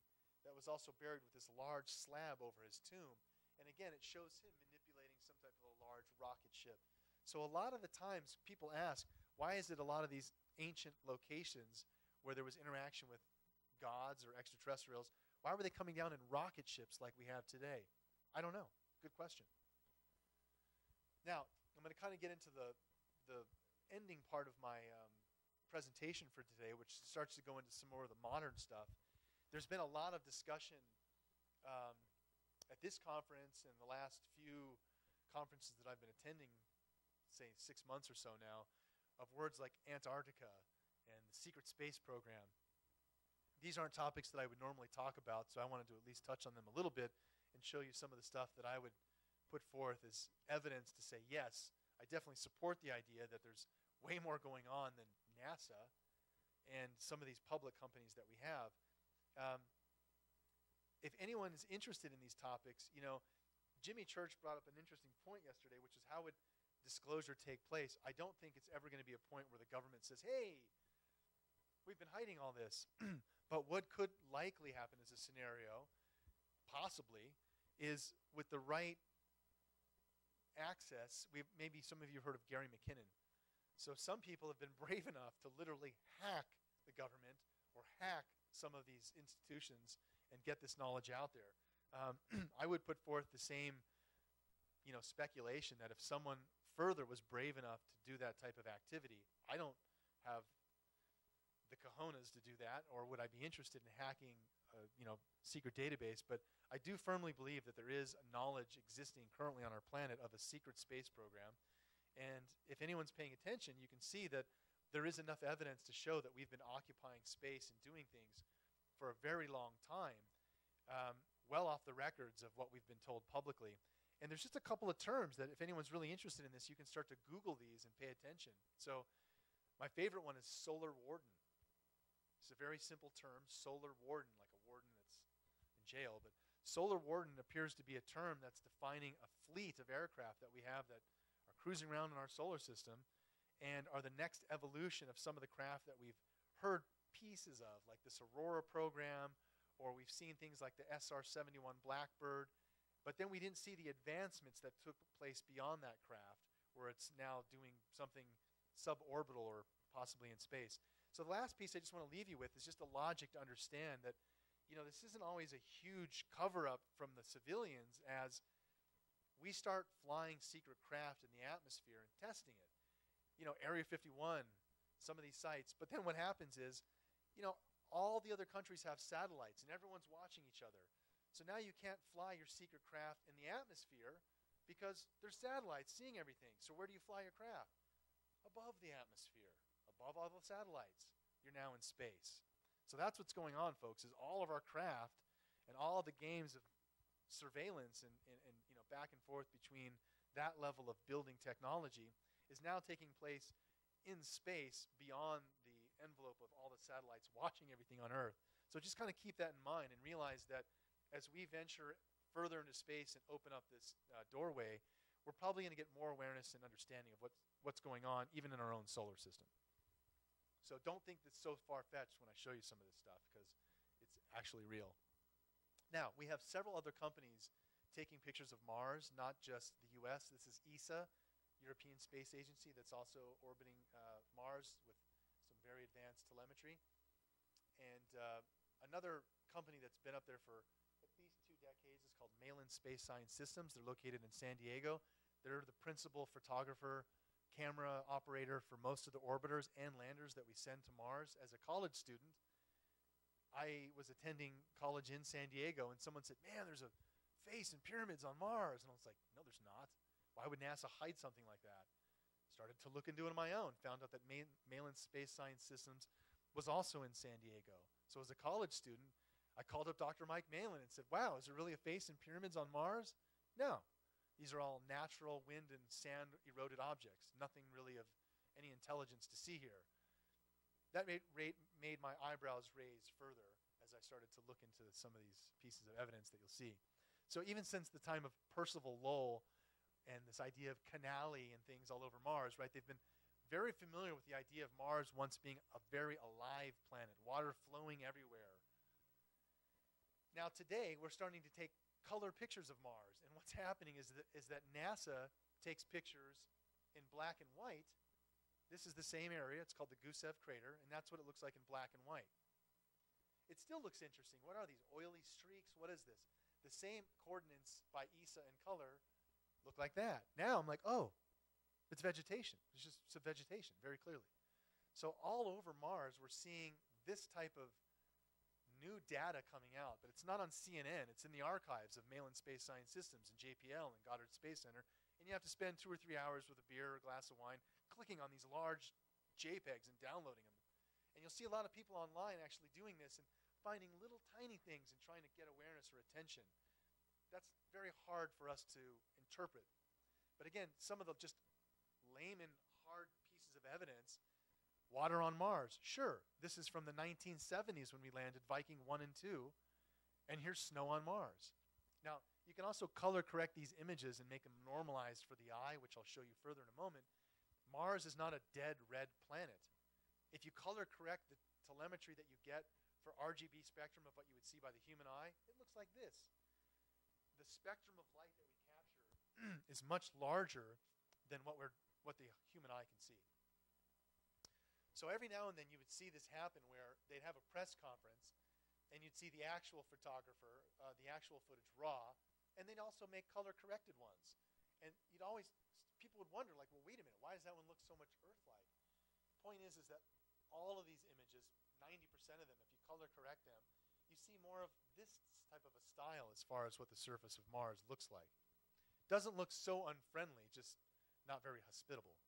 Speaker 2: that was also buried with this large slab over his tomb. And again, it shows him manipulating some type of a large rocket ship. So a lot of the times people ask, why is it a lot of these ancient locations where there was interaction with gods or extraterrestrials, why were they coming down in rocket ships like we have today? I don't know. Good question. Now, I'm going to kind of get into the ending part of my presentation for today, which starts to go into some more of the modern stuff. There's been a lot of discussion at this conference and the last few conferences that I've been attending, say 6 months or so now, of words like Antarctica and the secret space program. These aren't topics that I would normally talk about, so I wanted to at least touch on them a little bit and show you some of the stuff that I would put forth as evidence to say, yes, I definitely support the idea that there's way more going on than NASA and some of these public companies that we have. If anyone is interested in these topics, Jimmy Church brought up an interesting point yesterday, which is how would disclosure take place? I don't think it's ever going to be a point where the government says, hey, we've been hiding all this. But what could likely happen as a scenario, possibly, is with the right access, maybe some of you have heard of Gary McKinnon. So some people have been brave enough to literally hack the government or hack some of these institutions and get this knowledge out there. I would put forth the same speculation that if someone further was brave enough to do that type of activity, I don't have the cojones to do that, or would I be interested in hacking a secret database? But I do firmly believe that there is knowledge existing currently on our planet of a secret space program. And if anyone's paying attention, you can see that there is enough evidence to show that we've been occupying space and doing things for a very long time, well off the records of what we've been told publicly. And there's just a couple of terms that if anyone's really interested in this, you can start to Google these and pay attention. So my favorite one is solar warden. It's a very simple term, solar warden, like a warden that's in jail. But solar warden appears to be a term that's defining a fleet of aircraft that we have that are cruising around in our solar system and are the next evolution of some of the craft that we've heard pieces of, like this Aurora program, or we've seen things like the SR-71 Blackbird. But then we didn't see the advancements that took place beyond that craft, where it's now doing something suborbital or possibly in space. So the last piece I just want to leave you with is just a logic to understand that, this isn't always a huge cover-up from the civilians as we start flying secret craft in the atmosphere and testing it. Area 51, some of these sites. But then what happens is, all the other countries have satellites and everyone's watching each other. So now you can't fly your secret craft in the atmosphere because there's satellites seeing everything. So where do you fly your craft? Above the atmosphere, above all the satellites. You're now in space. So that's what's going on, folks, is all of our craft and all of the games of surveillance and back and forth between that level of building technology is now taking place in space beyond the envelope of all the satellites watching everything on Earth. So just kind of keep that in mind and realize that as we venture further into space and open up this doorway, we're probably going to get more awareness and understanding of what's going on even in our own solar system. So don't think that's so far-fetched when I show you some of this stuff, because it's actually real. Now, we have several other companies taking pictures of Mars, not just the US. This is ESA, European Space Agency, that's also orbiting Mars with some very advanced telemetry. And another company that's been up there for at least 2 decades is called Malin Space Science Systems. They're located in San Diego. They're the principal photographer, camera operator for most of the orbiters and landers that we send to Mars. As a college student, I was attending college in San Diego, and someone said, "Man, there's a face and pyramids on Mars." And I was like, "No, there's not. Why would NASA hide something like that?" Started to look into it on my own. Found out that Malin Space Science Systems was also in San Diego. So as a college student, I called up Dr. Mike Malin and said, "Wow, is there really a face and pyramids on Mars?" No. These are all natural wind and sand eroded objects. Nothing really of any intelligence to see here. That made my eyebrows raise further as I started to look into some of these pieces of evidence that you'll see. So even since the time of Percival Lowell and this idea of canali and things all over Mars, right, they've been very familiar with the idea of Mars once being a very alive planet, water flowing everywhere. Now today, we're starting to take color pictures of Mars, and what's happening is that NASA takes pictures in black and white. This is the same area. It's called the Gusev crater, and that's what it looks like in black and white. It still looks interesting. What are these oily streaks? What is this? The same coordinates by ESA in color look like that. Now I'm like, oh, it's vegetation. It's just some vegetation, very clearly. So all over Mars, we're seeing this type of new data coming out, but it's not on CNN. It's in the archives of Malin Space Science Systems and JPL and Goddard Space Center, and you have to spend 2 or 3 hours with a beer or a glass of wine clicking on these large JPEGs and downloading them. And you'll see a lot of people online actually doing this and finding little tiny things and trying to get awareness or attention. That's very hard for us to interpret. But again, some of the just layman hard pieces of evidence. Water on Mars. Sure, this is from the 1970s when we landed Viking 1 and 2, and here's snow on Mars. Now, you can also color correct these images and make them normalized for the eye, which I'll show you further in a moment. Mars is not a dead red planet. If you color correct the telemetry that you get for RGB spectrum of what you would see by the human eye, it looks like this. The spectrum of light that we capture is much larger than what the human eye can see. So every now and then you would see this happen where they'd have a press conference and you'd see the actual photographer, the actual footage raw, and they'd also make color-corrected ones. And people would wonder, like, well, wait a minute, why does that one look so much Earth-like? The point is that all of these images, 90% of them, if you color-correct them, you see more of this type of a style as far as what the surface of Mars looks like. Doesn't look so unfriendly, just not very hospitable.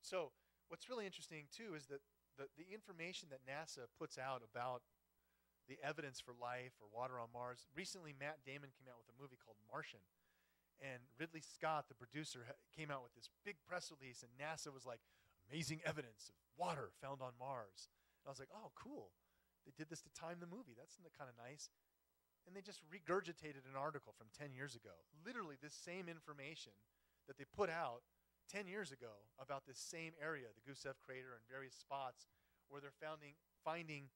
Speaker 2: So what's really interesting, too, is that the information that NASA puts out about the evidence for life or water on Mars, recently Matt Damon came out with a movie called Martian. And Ridley Scott, the producer, came out with this big press release, and NASA was like, amazing evidence of water found on Mars. And I was like, oh, cool. They did this to time the movie. That's kind of nice. And they just regurgitated an article from 10 years ago. Literally this same information that they put out 10 years ago about this same area, the Gusev crater and various spots where they're finding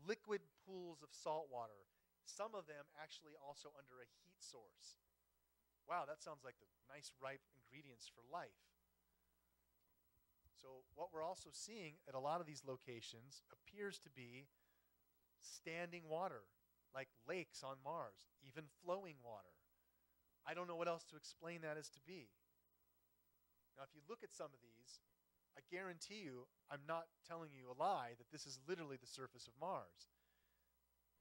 Speaker 2: liquid pools of salt water, some of them actually also under a heat source. Wow, that sounds like the nice, ripe ingredients for life. So what we're also seeing at a lot of these locations appears to be standing water, like lakes on Mars, even flowing water. I don't know what else to explain that as to be. Now, if you look at some of these, I guarantee you, I'm not telling you a lie, that this is literally the surface of Mars.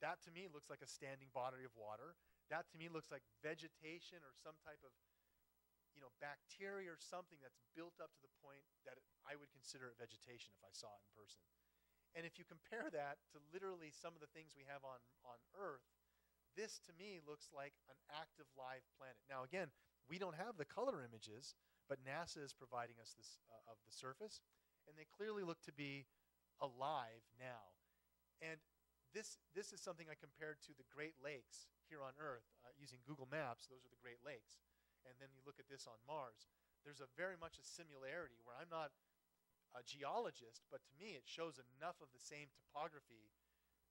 Speaker 2: That to me looks like a standing body of water. That to me looks like vegetation or some type of bacteria or something that's built up to the point that I would consider it vegetation if I saw it in person. And if you compare that to literally some of the things we have on Earth, this to me looks like an active live planet. Now again, we don't have the color images, but NASA is providing us this of the surface, and they clearly look to be alive now. And this is something I compared to the Great Lakes here on Earth using Google Maps. Those are the Great Lakes. And then you look at this on Mars. There's very much a similarity where I'm not a geologist, but to me it shows enough of the same topography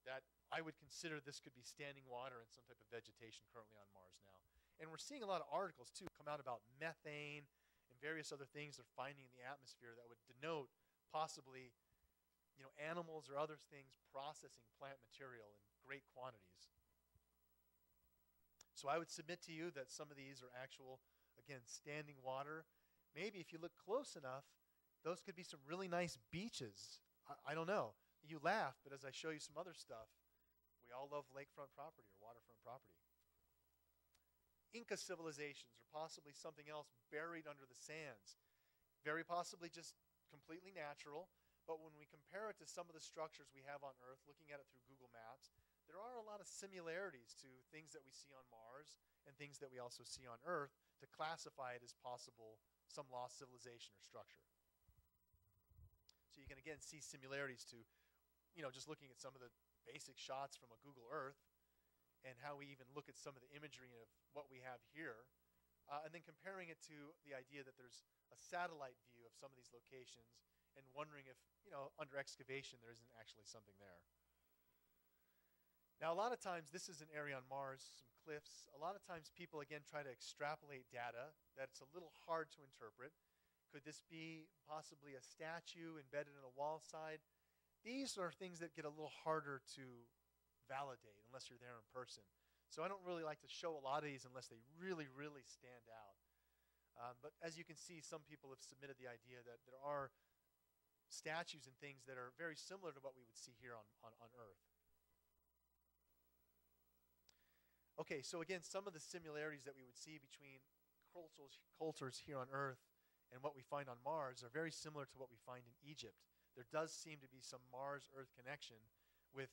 Speaker 2: that I would consider this could be standing water and some type of vegetation currently on Mars now. And we're seeing a lot of articles too come out about methane and various other things they're finding in the atmosphere that would denote possibly animals or other things processing plant material in great quantities. So I would submit to you that some of these are actual, again, standing water. Maybe if you look close enough, those could be some really nice beaches. I don't know. You laugh, but as I show you some other stuff, we all love lakefront property or waterfront property. Inca civilizations or possibly something else buried under the sands. Very possibly just completely natural, but when we compare it to some of the structures we have on Earth, looking at it through Google Maps, there are a lot of similarities to things that we see on Mars and things that we also see on Earth to classify it as possible some lost civilization or structure. So you can again see similarities to, just looking at some of the basic shots from a Google Earth and how we even look at some of the imagery of what we have here, and then comparing it to the idea that there's a satellite view of some of these locations and wondering if, under excavation there isn't actually something there. Now, a lot of times, this is an area on Mars, some cliffs. A lot of times people, again, try to extrapolate data that's a little hard to interpret. Could this be possibly a statue embedded in a wall side? These are things that get a little harder to validate unless you're there in person. So I don't really like to show a lot of these unless they really, really stand out. But as you can see, some people have submitted the idea that there are statues and things that are very similar to what we would see here on Earth. Okay, so again, some of the similarities that we would see between cultures here on Earth and what we find on Mars are very similar to what we find in Egypt. There does seem to be some Mars-Earth connection with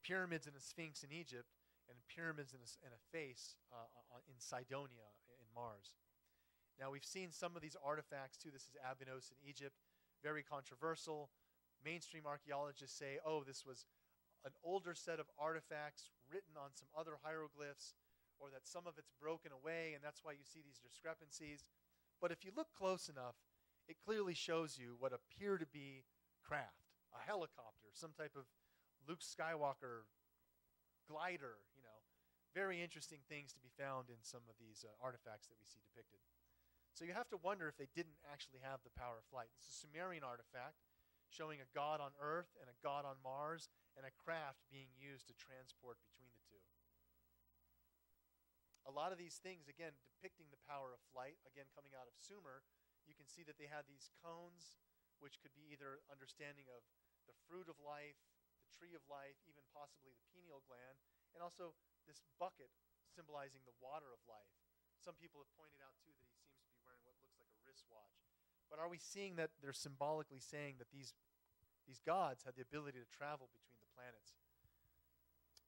Speaker 2: pyramids and a sphinx in Egypt and pyramids and a face in Cydonia in Mars. Now, we've seen some of these artifacts too. This is Abydos in Egypt, very controversial. Mainstream archaeologists say, oh, this was an older set of artifacts written on some other hieroglyphs, or that some of it's broken away, and that's why you see these discrepancies. But if you look close enough, it clearly shows you what appear to be craft, a helicopter, some type of Luke Skywalker glider, very interesting things to be found in some of these artifacts that we see depicted. So you have to wonder if they didn't actually have the power of flight. This is a Sumerian artifact showing a god on Earth and a god on Mars, and a craft being used to transport between the two. A lot of these things, again, depicting the power of flight, again, coming out of Sumer, you can see that they have these cones, which could be either understanding of the fruit of life, the tree of life, even possibly the pineal gland, and also this bucket symbolizing the water of life. Some people have pointed out, too, that he seems to be wearing what looks like a wristwatch. But are we seeing that they're symbolically saying that these gods had the ability to travel between the planets?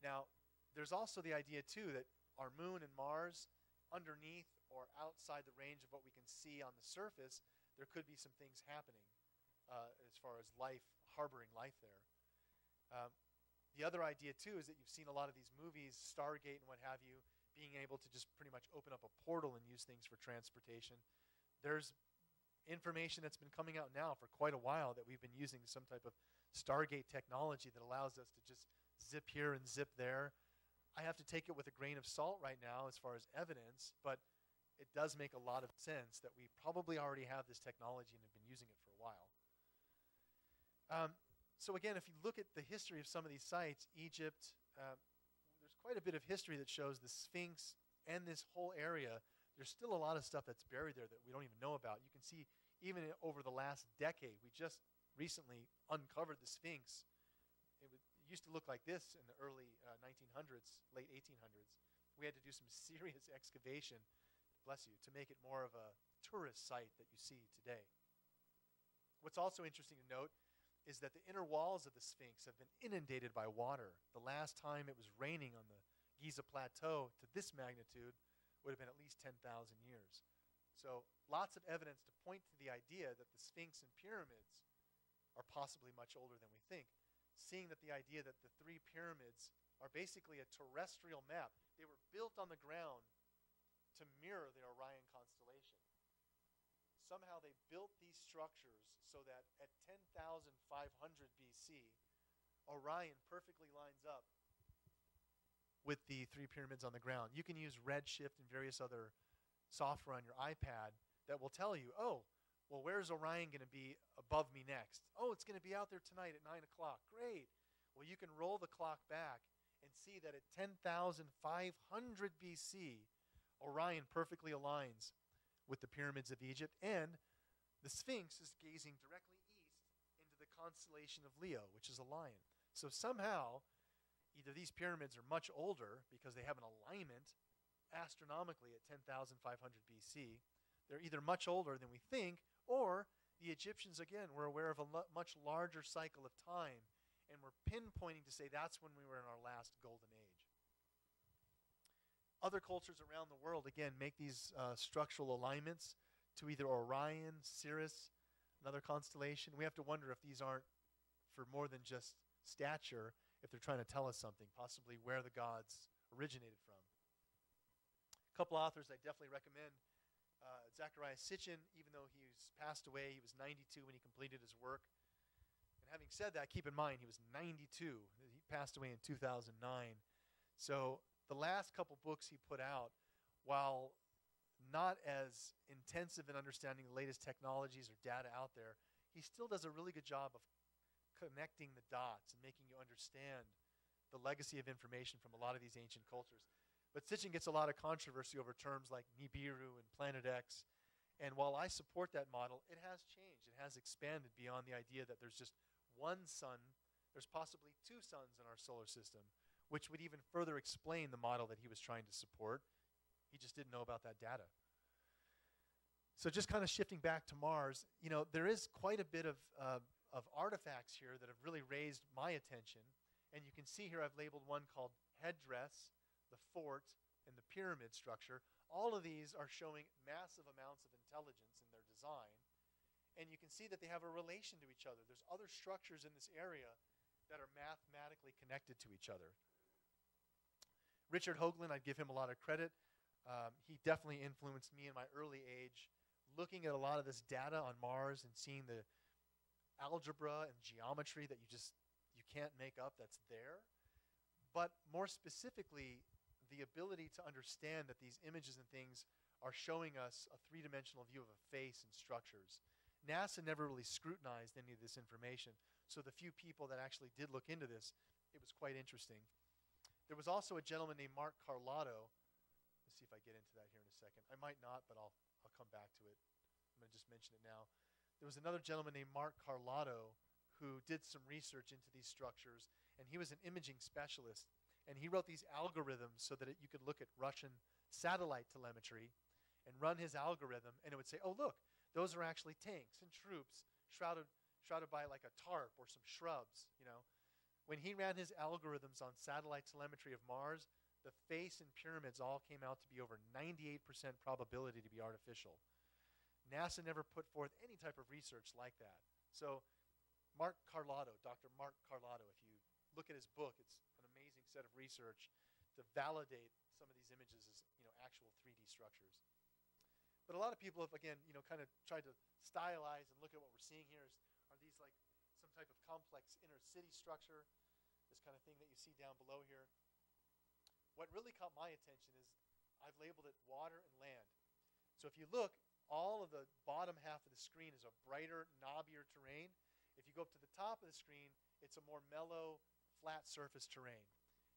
Speaker 2: Now, there's also the idea, too, that our moon and Mars, underneath or outside the range of what we can see on the surface, there could be some things happening as far as life, harboring life there. The other idea, too, is that you've seen a lot of these movies, Stargate and what have you, being able to just pretty much open up a portal and use things for transportation. There's information that's been coming out now for quite a while that we've been using some type of Stargate technology that allows us to just zip here and zip there. I have to take it with a grain of salt right now as far as evidence, but it does make a lot of sense that we probably already have this technology and have been using it for a while. So again, if you look at the history of some of these sites, Egypt, there's quite a bit of history that shows the Sphinx and this whole area. There's still a lot of stuff that's buried there that we don't even know about. You can see even over the last decade, we just recently uncovered the Sphinx. It used to look like this in the early 1900s, late 1800s. We had to do some serious excavation, bless you, to make it more of a tourist site that you see today. What's also interesting to note is that the inner walls of the Sphinx have been inundated by water. The last time it was raining on the Giza Plateau to this magnitude would have been at least 10,000 years. So lots of evidence to point to the idea that the Sphinx and pyramids are possibly much older than we think. Seeing that the idea that the three pyramids are basically a terrestrial map. They were built on the ground to mirror the Orion constellation. Somehow they built these structures so that at 10,500 BC, Orion perfectly lines up with the three pyramids on the ground. You can use Redshift and various other software on your iPad that will tell you, oh, well, where's Orion going to be above me next? Oh, it's going to be out there tonight at 9 o'clock. Great. Well, you can roll the clock back and see that at 10,500 BC, Orion perfectly aligns with the pyramids of Egypt, and the Sphinx is gazing directly east into the constellation of Leo, which is a lion. So somehow, either these pyramids are much older because they have an alignment astronomically at 10,500 BC. They're either much older than we think, or the Egyptians, again, were aware of a much larger cycle of time, and were pinpointing to say that's when we were in our last golden age. Other cultures around the world, again, make these structural alignments to either Orion, Sirius, another constellation. We have to wonder if these aren't for more than just stature, if they're trying to tell us something, possibly where the gods originated from. A couple authors I definitely recommend. Zecharia Sitchin, even though he's passed away, he was 92 when he completed his work. And having said that, keep in mind, he was 92. He passed away in 2009. So the last couple books he put out, while not as intensive in understanding the latest technologies or data out there, he still does a really good job of connecting the dots and making you understand the legacy of information from a lot of these ancient cultures. But Sitchin gets a lot of controversy over terms like Nibiru and Planet X. And while I support that model, it has changed. It has expanded beyond the idea that there's just one sun. There's possibly two suns in our solar system, which would even further explain the model that he was trying to support. He just didn't know about that data. So just kind of shifting back to Mars, you know, there is quite a bit of artifacts here that have really raised my attention. And you can see here I've labeled one called Headdress, the fort, and the pyramid structure. All of these are showing massive amounts of intelligence in their design. And you can see that they have a relation to each other. There's other structures in this area that are mathematically connected to each other. Richard Hoagland, I'd give him a lot of credit. He definitely influenced me in my early age, looking at a lot of this data on Mars and seeing the algebra and geometry that you can't make up that's there. But more specifically, the ability to understand that these images and things are showing us a three-dimensional view of a face and structures. NASA never really scrutinized any of this information, so the few people that actually did look into this, it was quite interesting. There was also a gentleman named Mark Carlotto. Let's see if I get into that here in a second. I might not, but I'll come back to it. I'm going to just mention it now. There was another gentleman named Mark Carlotto who did some research into these structures, and he was an imaging specialist. And he wrote these algorithms so that you could look at Russian satellite telemetry and run his algorithm, and it would say, oh, look, those are actually tanks and troops shrouded by like a tarp or some shrubs, you know. When he ran his algorithms on satellite telemetry of Mars, the face and pyramids all came out to be over 98% probability to be artificial. NASA never put forth any type of research like that. So Mark Carlotto, Dr. Mark Carlotto, if you look at his book, it's an amazing set of research to validate some of these images as, you know, actual 3D structures. But a lot of people have, again, you know, kind of tried to stylize and look at what we're seeing here. Are these like some type of complex inner city structure, this kind of thing that you see down below here? What really caught my attention is I've labeled it water and land. So if you look, all of the bottom half of the screen is a brighter, knobbier terrain. If you go up to the top of the screen, it's a more mellow, flat surface terrain.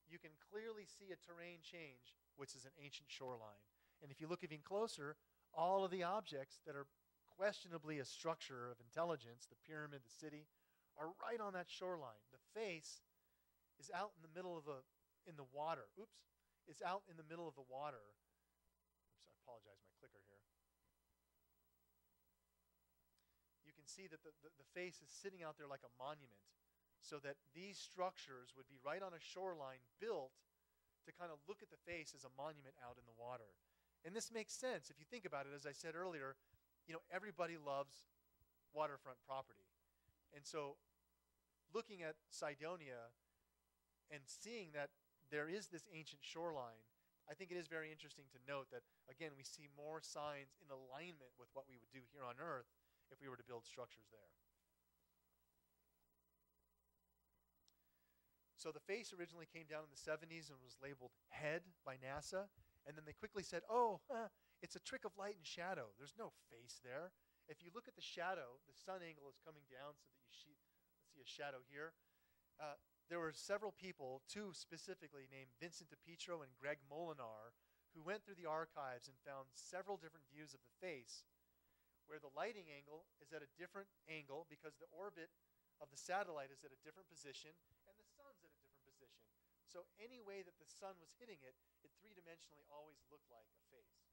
Speaker 2: You can clearly see a terrain change, which is an ancient shoreline. And if you look even closer, all of the objects that are questionably a structure of intelligence, the pyramid, the city, are right on that shoreline. The face is out in the middle of in the water. Oops. It's out in the middle of the water. Oops, I apologize, my clicker here. You can see that the face is sitting out there like a monument, so that these structures would be right on a shoreline built to kind of look at the face as a monument out in the water. And this makes sense. If you think about it, as I said earlier, everybody loves waterfront property. And so looking at Cydonia and seeing that there is this ancient shoreline, I think it is very interesting to note that, again, we see more signs in alignment with what we would do here on Earth if we were to build structures there. So the face originally came down in the 70s and was labeled head by NASA. And then they quickly said, it's a trick of light and shadow. There's no face there. If you look at the shadow, the sun angle is coming down so that you see a shadow here. There were several people, two specifically named Vincent DiPietro and Greg Molinar, who went through the archives and found several different views of the face where the lighting angle is at a different angle because the orbit of the satellite is at a different position and the sun's at a different position. So any way that the sun was hitting it, it three-dimensionally always looked like a face.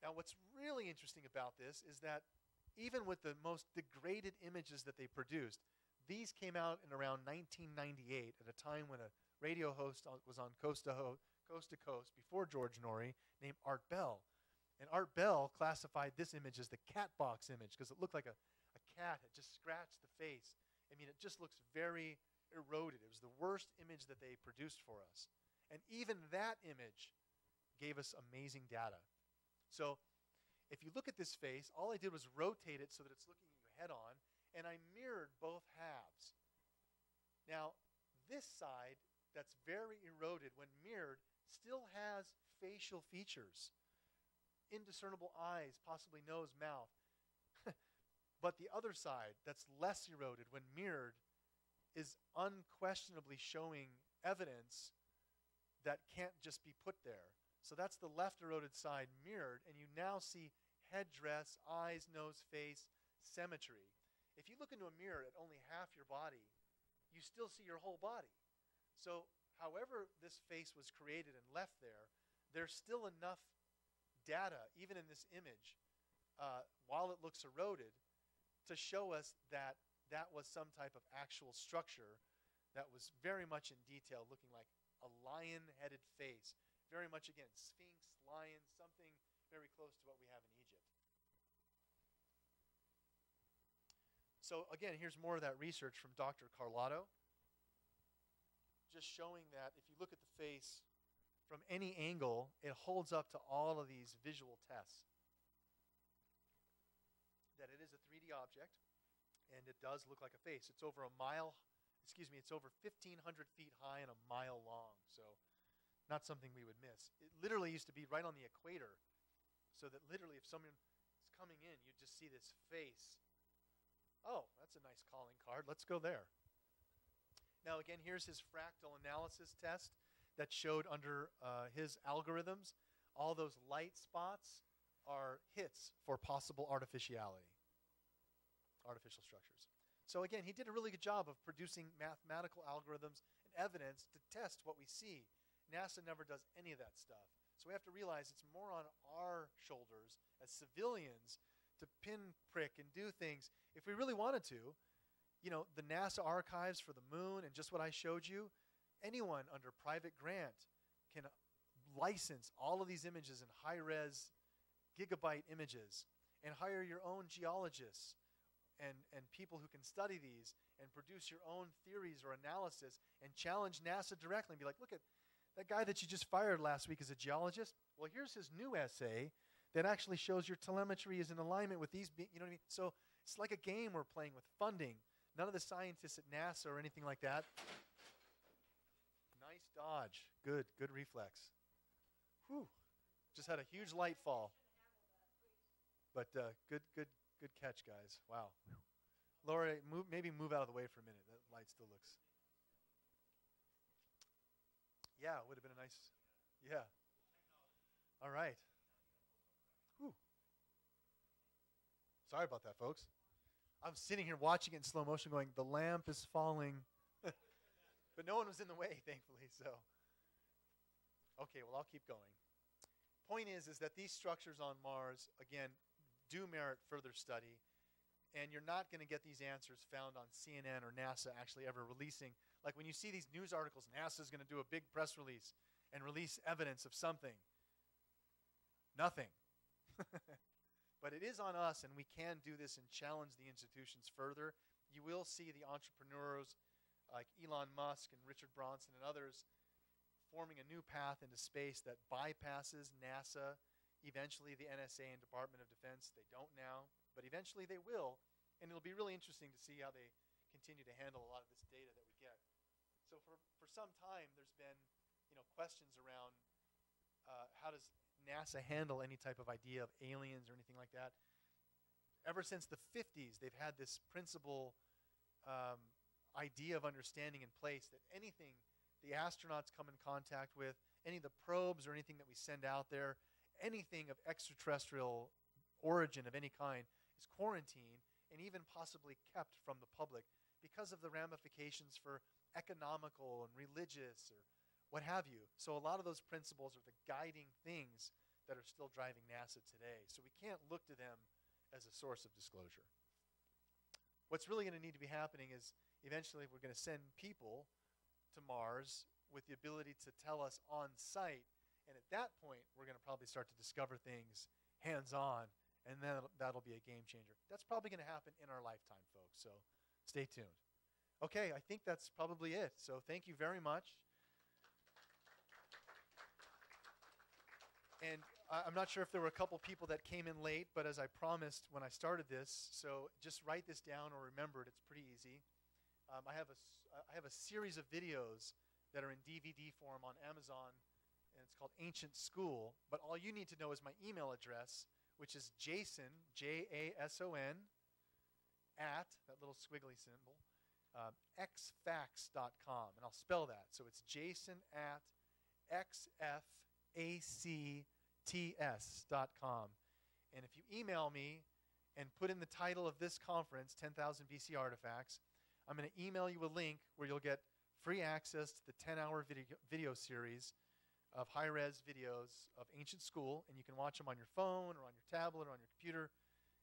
Speaker 2: Now what's really interesting about this is that even with the most degraded images that they produced, these came out in around 1998 at a time when a radio host was on coast to coast before George Norrie named Art Bell. And Art Bell classified this image as the cat box image because it looked like a cat had just scratched the face. I mean, it just looks very eroded. It was the worst image that they produced for us. And even that image gave us amazing data. So if you look at this face, all I did was rotate it so that it's looking at you head on, and I mirrored both halves. Now, this side that's very eroded when mirrored still has facial features. Indiscernible eyes, possibly nose, mouth. But the other side that's less eroded when mirrored is unquestionably showing evidence that can't just be put there. So that's the left eroded side mirrored, and you now see headdress, eyes, nose, face, symmetry. If you look into a mirror at only half your body, you still see your whole body. So however this face was created and left there, there's still enough data, even in this image, while it looks eroded, to show us that that was some type of actual structure that was very much in detail, looking like a lion-headed face. Very much, again, sphinx, lion, something very close to what we have in Egypt. So again, here's more of that research from Dr. Carlotto, just showing that if you look at the face from any angle, it holds up to all of these visual tests. That it is a 3D object, and it does look like a face. It's over it's over 1,500 feet high and a mile long, so not something we would miss. It literally used to be right on the equator, so that literally if someone is coming in, you'd just see this face. Oh, that's a nice calling card. Let's go there. Now again, here's his fractal analysis test that showed under his algorithms, all those light spots are hits for possible artificiality, artificial structures. So again, he did a really good job of producing mathematical algorithms and evidence to test what we see. NASA never does any of that stuff. So we have to realize it's more on our shoulders as civilians to pinprick and do things. If we really wanted to, the NASA archives for the moon and just what I showed you, anyone under private grant can license all of these images in high-res gigabyte images and hire your own geologists and people who can study these and produce your own theories or analysis and challenge NASA directly and be like, look at that guy that you just fired last week as a geologist. Well, here's his new essay that actually shows your telemetry is in alignment with these, you know what I mean? So it's like a game we're playing with funding. None of the scientists at NASA or anything like that. Nice dodge. Good reflex. Whew. Just had a huge light fall. But good catch, guys. Wow. Laura, maybe move out of the way for a minute. That light still looks. Yeah, it would have been a nice. Yeah. All right. Whew. Sorry about that, folks. I'm sitting here watching it in slow motion going, the lamp is falling. But no one was in the way, thankfully. So, okay, well, I'll keep going. Point is that these structures on Mars, again, do merit further study. And you're not going to get these answers found on CNN or NASA actually ever releasing. Like when you see these news articles, NASA's going to do a big press release and release evidence of something. Nothing. But it is on us, and we can do this and challenge the institutions further. You will see the entrepreneurs like Elon Musk and Richard Branson and others forming a new path into space that bypasses NASA, eventually the NSA and Department of Defense. They don't now, but eventually they will, and it'll be really interesting to see how they continue to handle a lot of this data that we get. So for some time, there's been questions around how does NASA handle any type of idea of aliens or anything like that. Ever since the 50s, they've had this principle idea of understanding in place that anything the astronauts come in contact with, any of the probes or anything that we send out there, anything of extraterrestrial origin of any kind is quarantined and even possibly kept from the public because of the ramifications for economical and religious or what have you. So a lot of those principles are the guiding things that are still driving NASA today. So we can't look to them as a source of disclosure. What's really going to need to be happening is eventually we're going to send people to Mars with the ability to tell us on site. And at that point, we're going to probably start to discover things hands-on, and then that'll be a game changer. That's probably going to happen in our lifetime, folks, so stay tuned. Okay, I think that's probably it. So thank you very much. And I'm not sure if there were a couple people that came in late, but as I promised when I started this, so just write this down or remember it. It's pretty easy. I have a series of videos that are in DVD form on Amazon, and it's called Ancient School. But all you need to know is my email address, which is Jason, Jason, at, that little squiggly symbol, xfacts.com. And I'll spell that. So it's Jason at xfacts.com. And if you email me and put in the title of this conference, 10,000 BC Artifacts, I'm going to email you a link where you'll get free access to the 10-hour video series of high-res videos of Ancient School, and you can watch them on your phone or on your tablet or on your computer.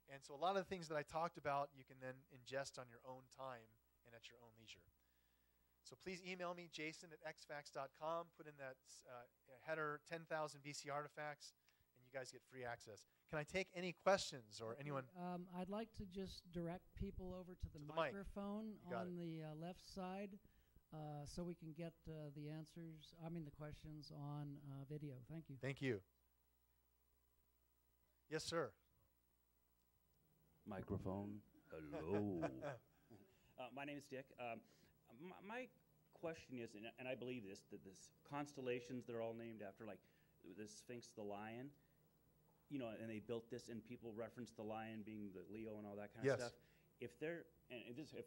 Speaker 2: And so a lot of the things that I talked about, you can then ingest on your own time and at your own leisure. So please email me, Jason at xfacts.com. Put in that header, 10,000 BC Artifacts, and you guys get free access. Can I take any questions or anyone?
Speaker 3: I'd like to just direct people over to the microphone on the left side so we can get the questions on video. Thank you.
Speaker 2: Thank you. Yes, sir.
Speaker 4: Microphone. Hello. My name is Dick. My question is, and I believe this, that this constellations, they're all named after, like the Sphinx, the lion, and they built this, and people reference the lion being the Leo and all that kind of stuff. If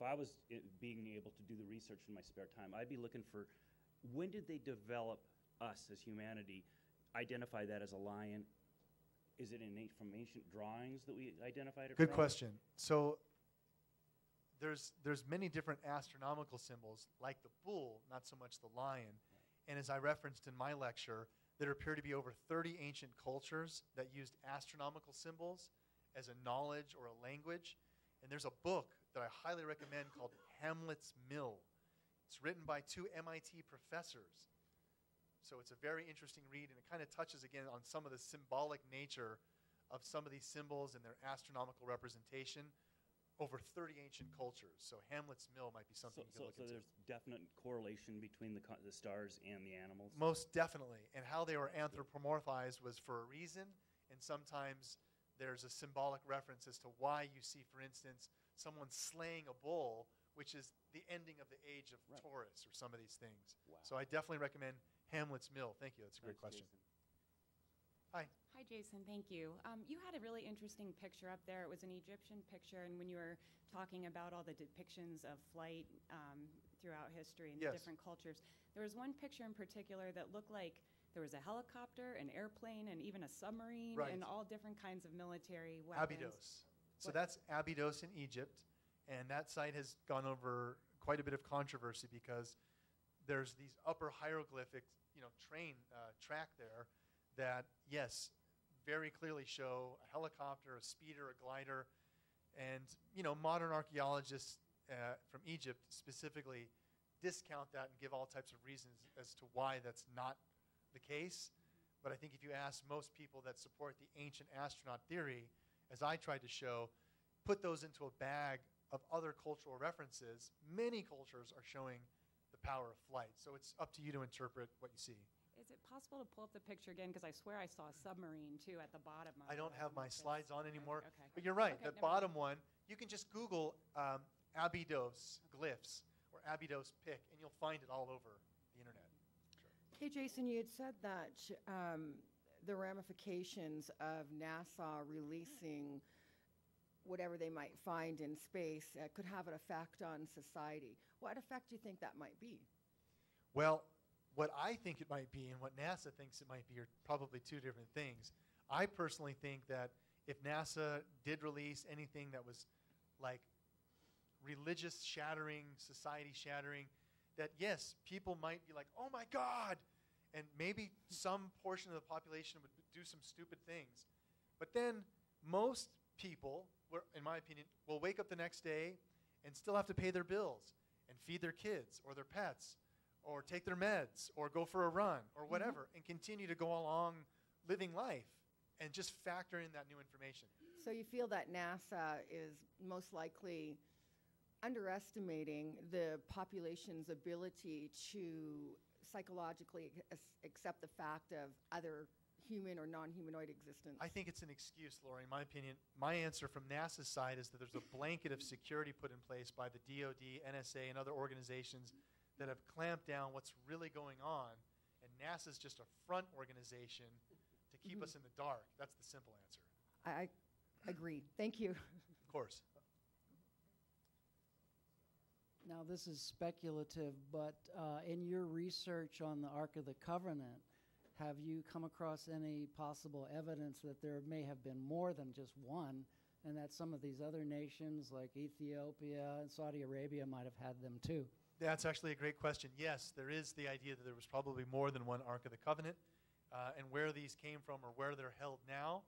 Speaker 4: I was being able to do the research in my spare time, I'd be looking for, when did they develop us as humanity, identify that as a lion? Is it from ancient drawings that we identified it from?
Speaker 2: Good question. So there's many different astronomical symbols, like the bull, not so much the lion. And as I referenced in my lecture, there appear to be over 30 ancient cultures that used astronomical symbols as a knowledge or a language. And there's a book that I highly recommend called Hamlet's Mill. It's written by 2 MIT professors. So it's a very interesting read, and it kind of touches again on some of the symbolic nature of some of these symbols and their astronomical representation over 30 ancient cultures. So Hamlet's Mill might be something you can look into.
Speaker 4: So there's definite correlation between the stars and the animals?
Speaker 2: Most definitely. And how they were anthropomorphized was for a reason, and sometimes there's a symbolic reference as to why you see, for instance, someone slaying a bull, which is the ending of the age of Taurus or some of these things. Wow. So I definitely recommend Hamlet's Mill. Thank you. That's a great question. Hi.
Speaker 5: Hi, Jason. Thank you. You had a really interesting picture up there. It was an Egyptian picture, and when you were talking about all the depictions of flight throughout history and the different cultures, there was one picture in particular that looked like there was a helicopter, an airplane, and even a submarine, and all different kinds of military weapons.
Speaker 2: Abydos. So that's Abydos in Egypt, and that site has gone over quite a bit of controversy because there's these upper hieroglyphic, track there that, yes, very clearly show a helicopter, a speeder, a glider, and, modern archaeologists from Egypt specifically discount that and give all types of reasons as to why that's not the case. But I think if you ask most people that support the ancient astronaut theory, as I tried to show, put those into a bag of other cultural references, many cultures are showing the power of flight. So it's up to you to interpret what you see.
Speaker 5: Is it possible to pull up the picture again? Because I swear I saw a submarine, too, at the bottom of it.
Speaker 2: I don't have my slides on anymore.
Speaker 5: Okay.
Speaker 2: But you're right.
Speaker 5: Okay,
Speaker 2: The bottom one, you can just Google Abydos glyphs or Abydos pic, and you'll find it all over the internet. Sure.
Speaker 1: Hey, Jason, you had said that the ramifications of NASA releasing whatever they might find in space could have an effect on society. What effect do you think that might be?
Speaker 2: Well, what I think it might be and what NASA thinks it might be are probably two different things. I personally think that if NASA did release anything that was like religious shattering, society shattering, that yes, people might be like, oh my God, and maybe some portion of the population would do some stupid things. But then most people, in my opinion, will wake up the next day and still have to pay their bills and feed their kids or their pets or take their meds or go for a run or whatever and continue to go along living life and just factor in that new information.
Speaker 1: So you feel that NASA is most likely underestimating the population's ability to psychologically accept the fact of other human or non-humanoid existence?
Speaker 2: I think it's an excuse, Lori. In my opinion, my answer from NASA's side is that there's a blanket of security put in place by the DoD, NSA, and other organizations that have clamped down what's really going on, and NASA's just a front organization to keep us in the dark. That's the simple answer.
Speaker 1: I agree. Thank you.
Speaker 2: Of course.
Speaker 3: Now, this is speculative, but in your research on the Ark of the Covenant, have you come across any possible evidence that there may have been more than just one, and that some of these other nations like Ethiopia and Saudi Arabia might have had them too?
Speaker 2: That's actually a great question. Yes, there is the idea that there was probably more than one Ark of the Covenant, and where these came from or where they're held now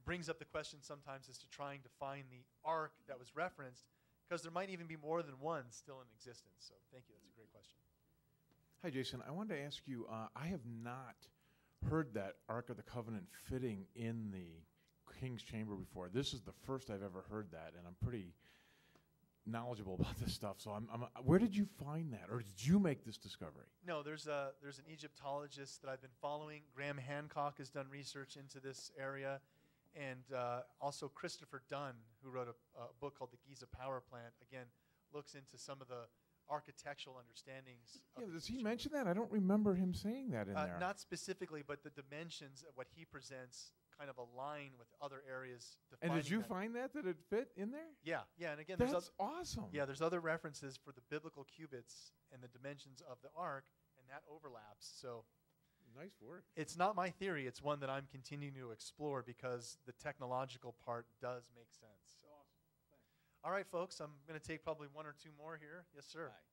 Speaker 2: brings up the question sometimes as to trying to find the Ark that was referenced, because there might even be more than one still in existence. So thank you. That's a great question.
Speaker 6: Hi, Jason. I wanted to ask you, I have not heard that Ark of the Covenant fitting in the King's Chamber before. This is the first I've ever heard that, and I'm pretty knowledgeable about this stuff. So where did you find that, or did you make this discovery?
Speaker 2: No, there's an Egyptologist that I've been following. Graham Hancock has done research into this area, and also Christopher Dunn, who wrote a book called The Giza Power Plant, again, looks into some of the architectural understandings.
Speaker 6: Yeah, does he mention that? I don't remember him saying that in there.
Speaker 2: Not specifically, but the dimensions of what he presents kind of align with other areas.
Speaker 6: And did you find that it fit in there?
Speaker 2: Yeah, and again,
Speaker 6: that's awesome.
Speaker 2: Yeah, there's other references for the biblical cubits and the dimensions of the ark, and that overlaps. So
Speaker 6: nice work.
Speaker 2: It's not my theory. It's one that I'm continuing to explore because the technological part does make sense. So.
Speaker 6: Awesome. Thanks.
Speaker 2: All right, folks, I'm going to take probably one or two more here. Yes, sir.
Speaker 7: Hi.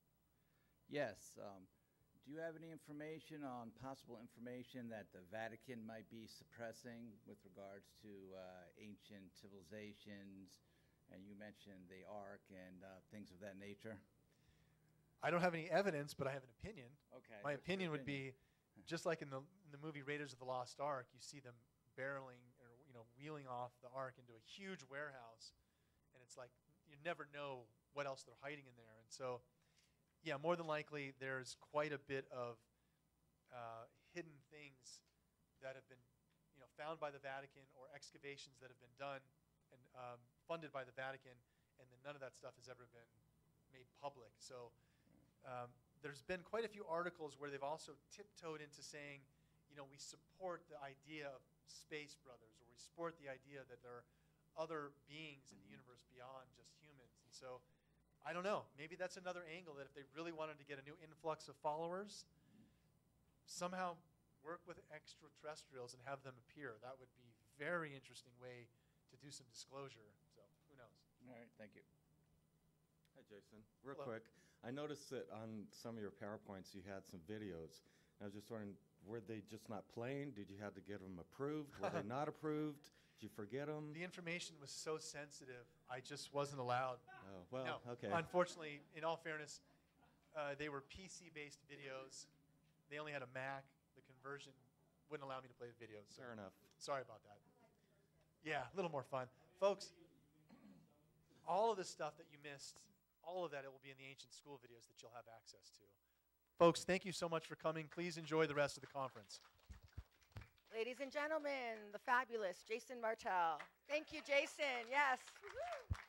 Speaker 7: Yes. Do you have any information on possible information that the Vatican might be suppressing with regards to ancient civilizations? And you mentioned the Ark and things of that nature.
Speaker 2: I don't have any evidence, but I have an opinion.
Speaker 7: Okay.
Speaker 2: My opinion would be, just like in the movie Raiders of the Lost Ark, you see them barreling or wheeling off the Ark into a huge warehouse, and it's like you never know what else they're hiding in there. And so, yeah, more than likely there's quite a bit of hidden things that have been found by the Vatican or excavations that have been done and funded by the Vatican, and then none of that stuff has ever been made public. So there's been quite a few articles where they've also tiptoed into saying, we support the idea of space brothers, or we support the idea that there are other beings in the universe beyond just humans. And so, I don't know, maybe that's another angle, that if they really wanted to get a new influx of followers, somehow work with extraterrestrials and have them appear. That would be a very interesting way to do some disclosure. So, who knows?
Speaker 7: All right, thank you.
Speaker 8: Hi, Jason. Real
Speaker 2: Hello.
Speaker 8: quick, I noticed that on some of your PowerPoints you had some videos. I was just wondering, were they just not playing? Did you have to get them approved? Were they not approved? Did you forget them?
Speaker 2: The information was so sensitive, I just wasn't allowed.
Speaker 8: Oh, well,
Speaker 2: No,
Speaker 8: okay.
Speaker 2: unfortunately, in all fairness, they were PC-based videos. They only had a Mac. The conversion wouldn't allow me to play the videos. So
Speaker 8: Fair enough.
Speaker 2: sorry about that. Yeah, a little more fun. Folks, all of the stuff that you missed, all of that, it will be in the Ancient School videos that you'll have access to. Folks, thank you so much for coming. Please enjoy the rest of the conference.
Speaker 1: Ladies and gentlemen, the fabulous Jason Martell. Thank you, Jason. Yes. Woo-hoo.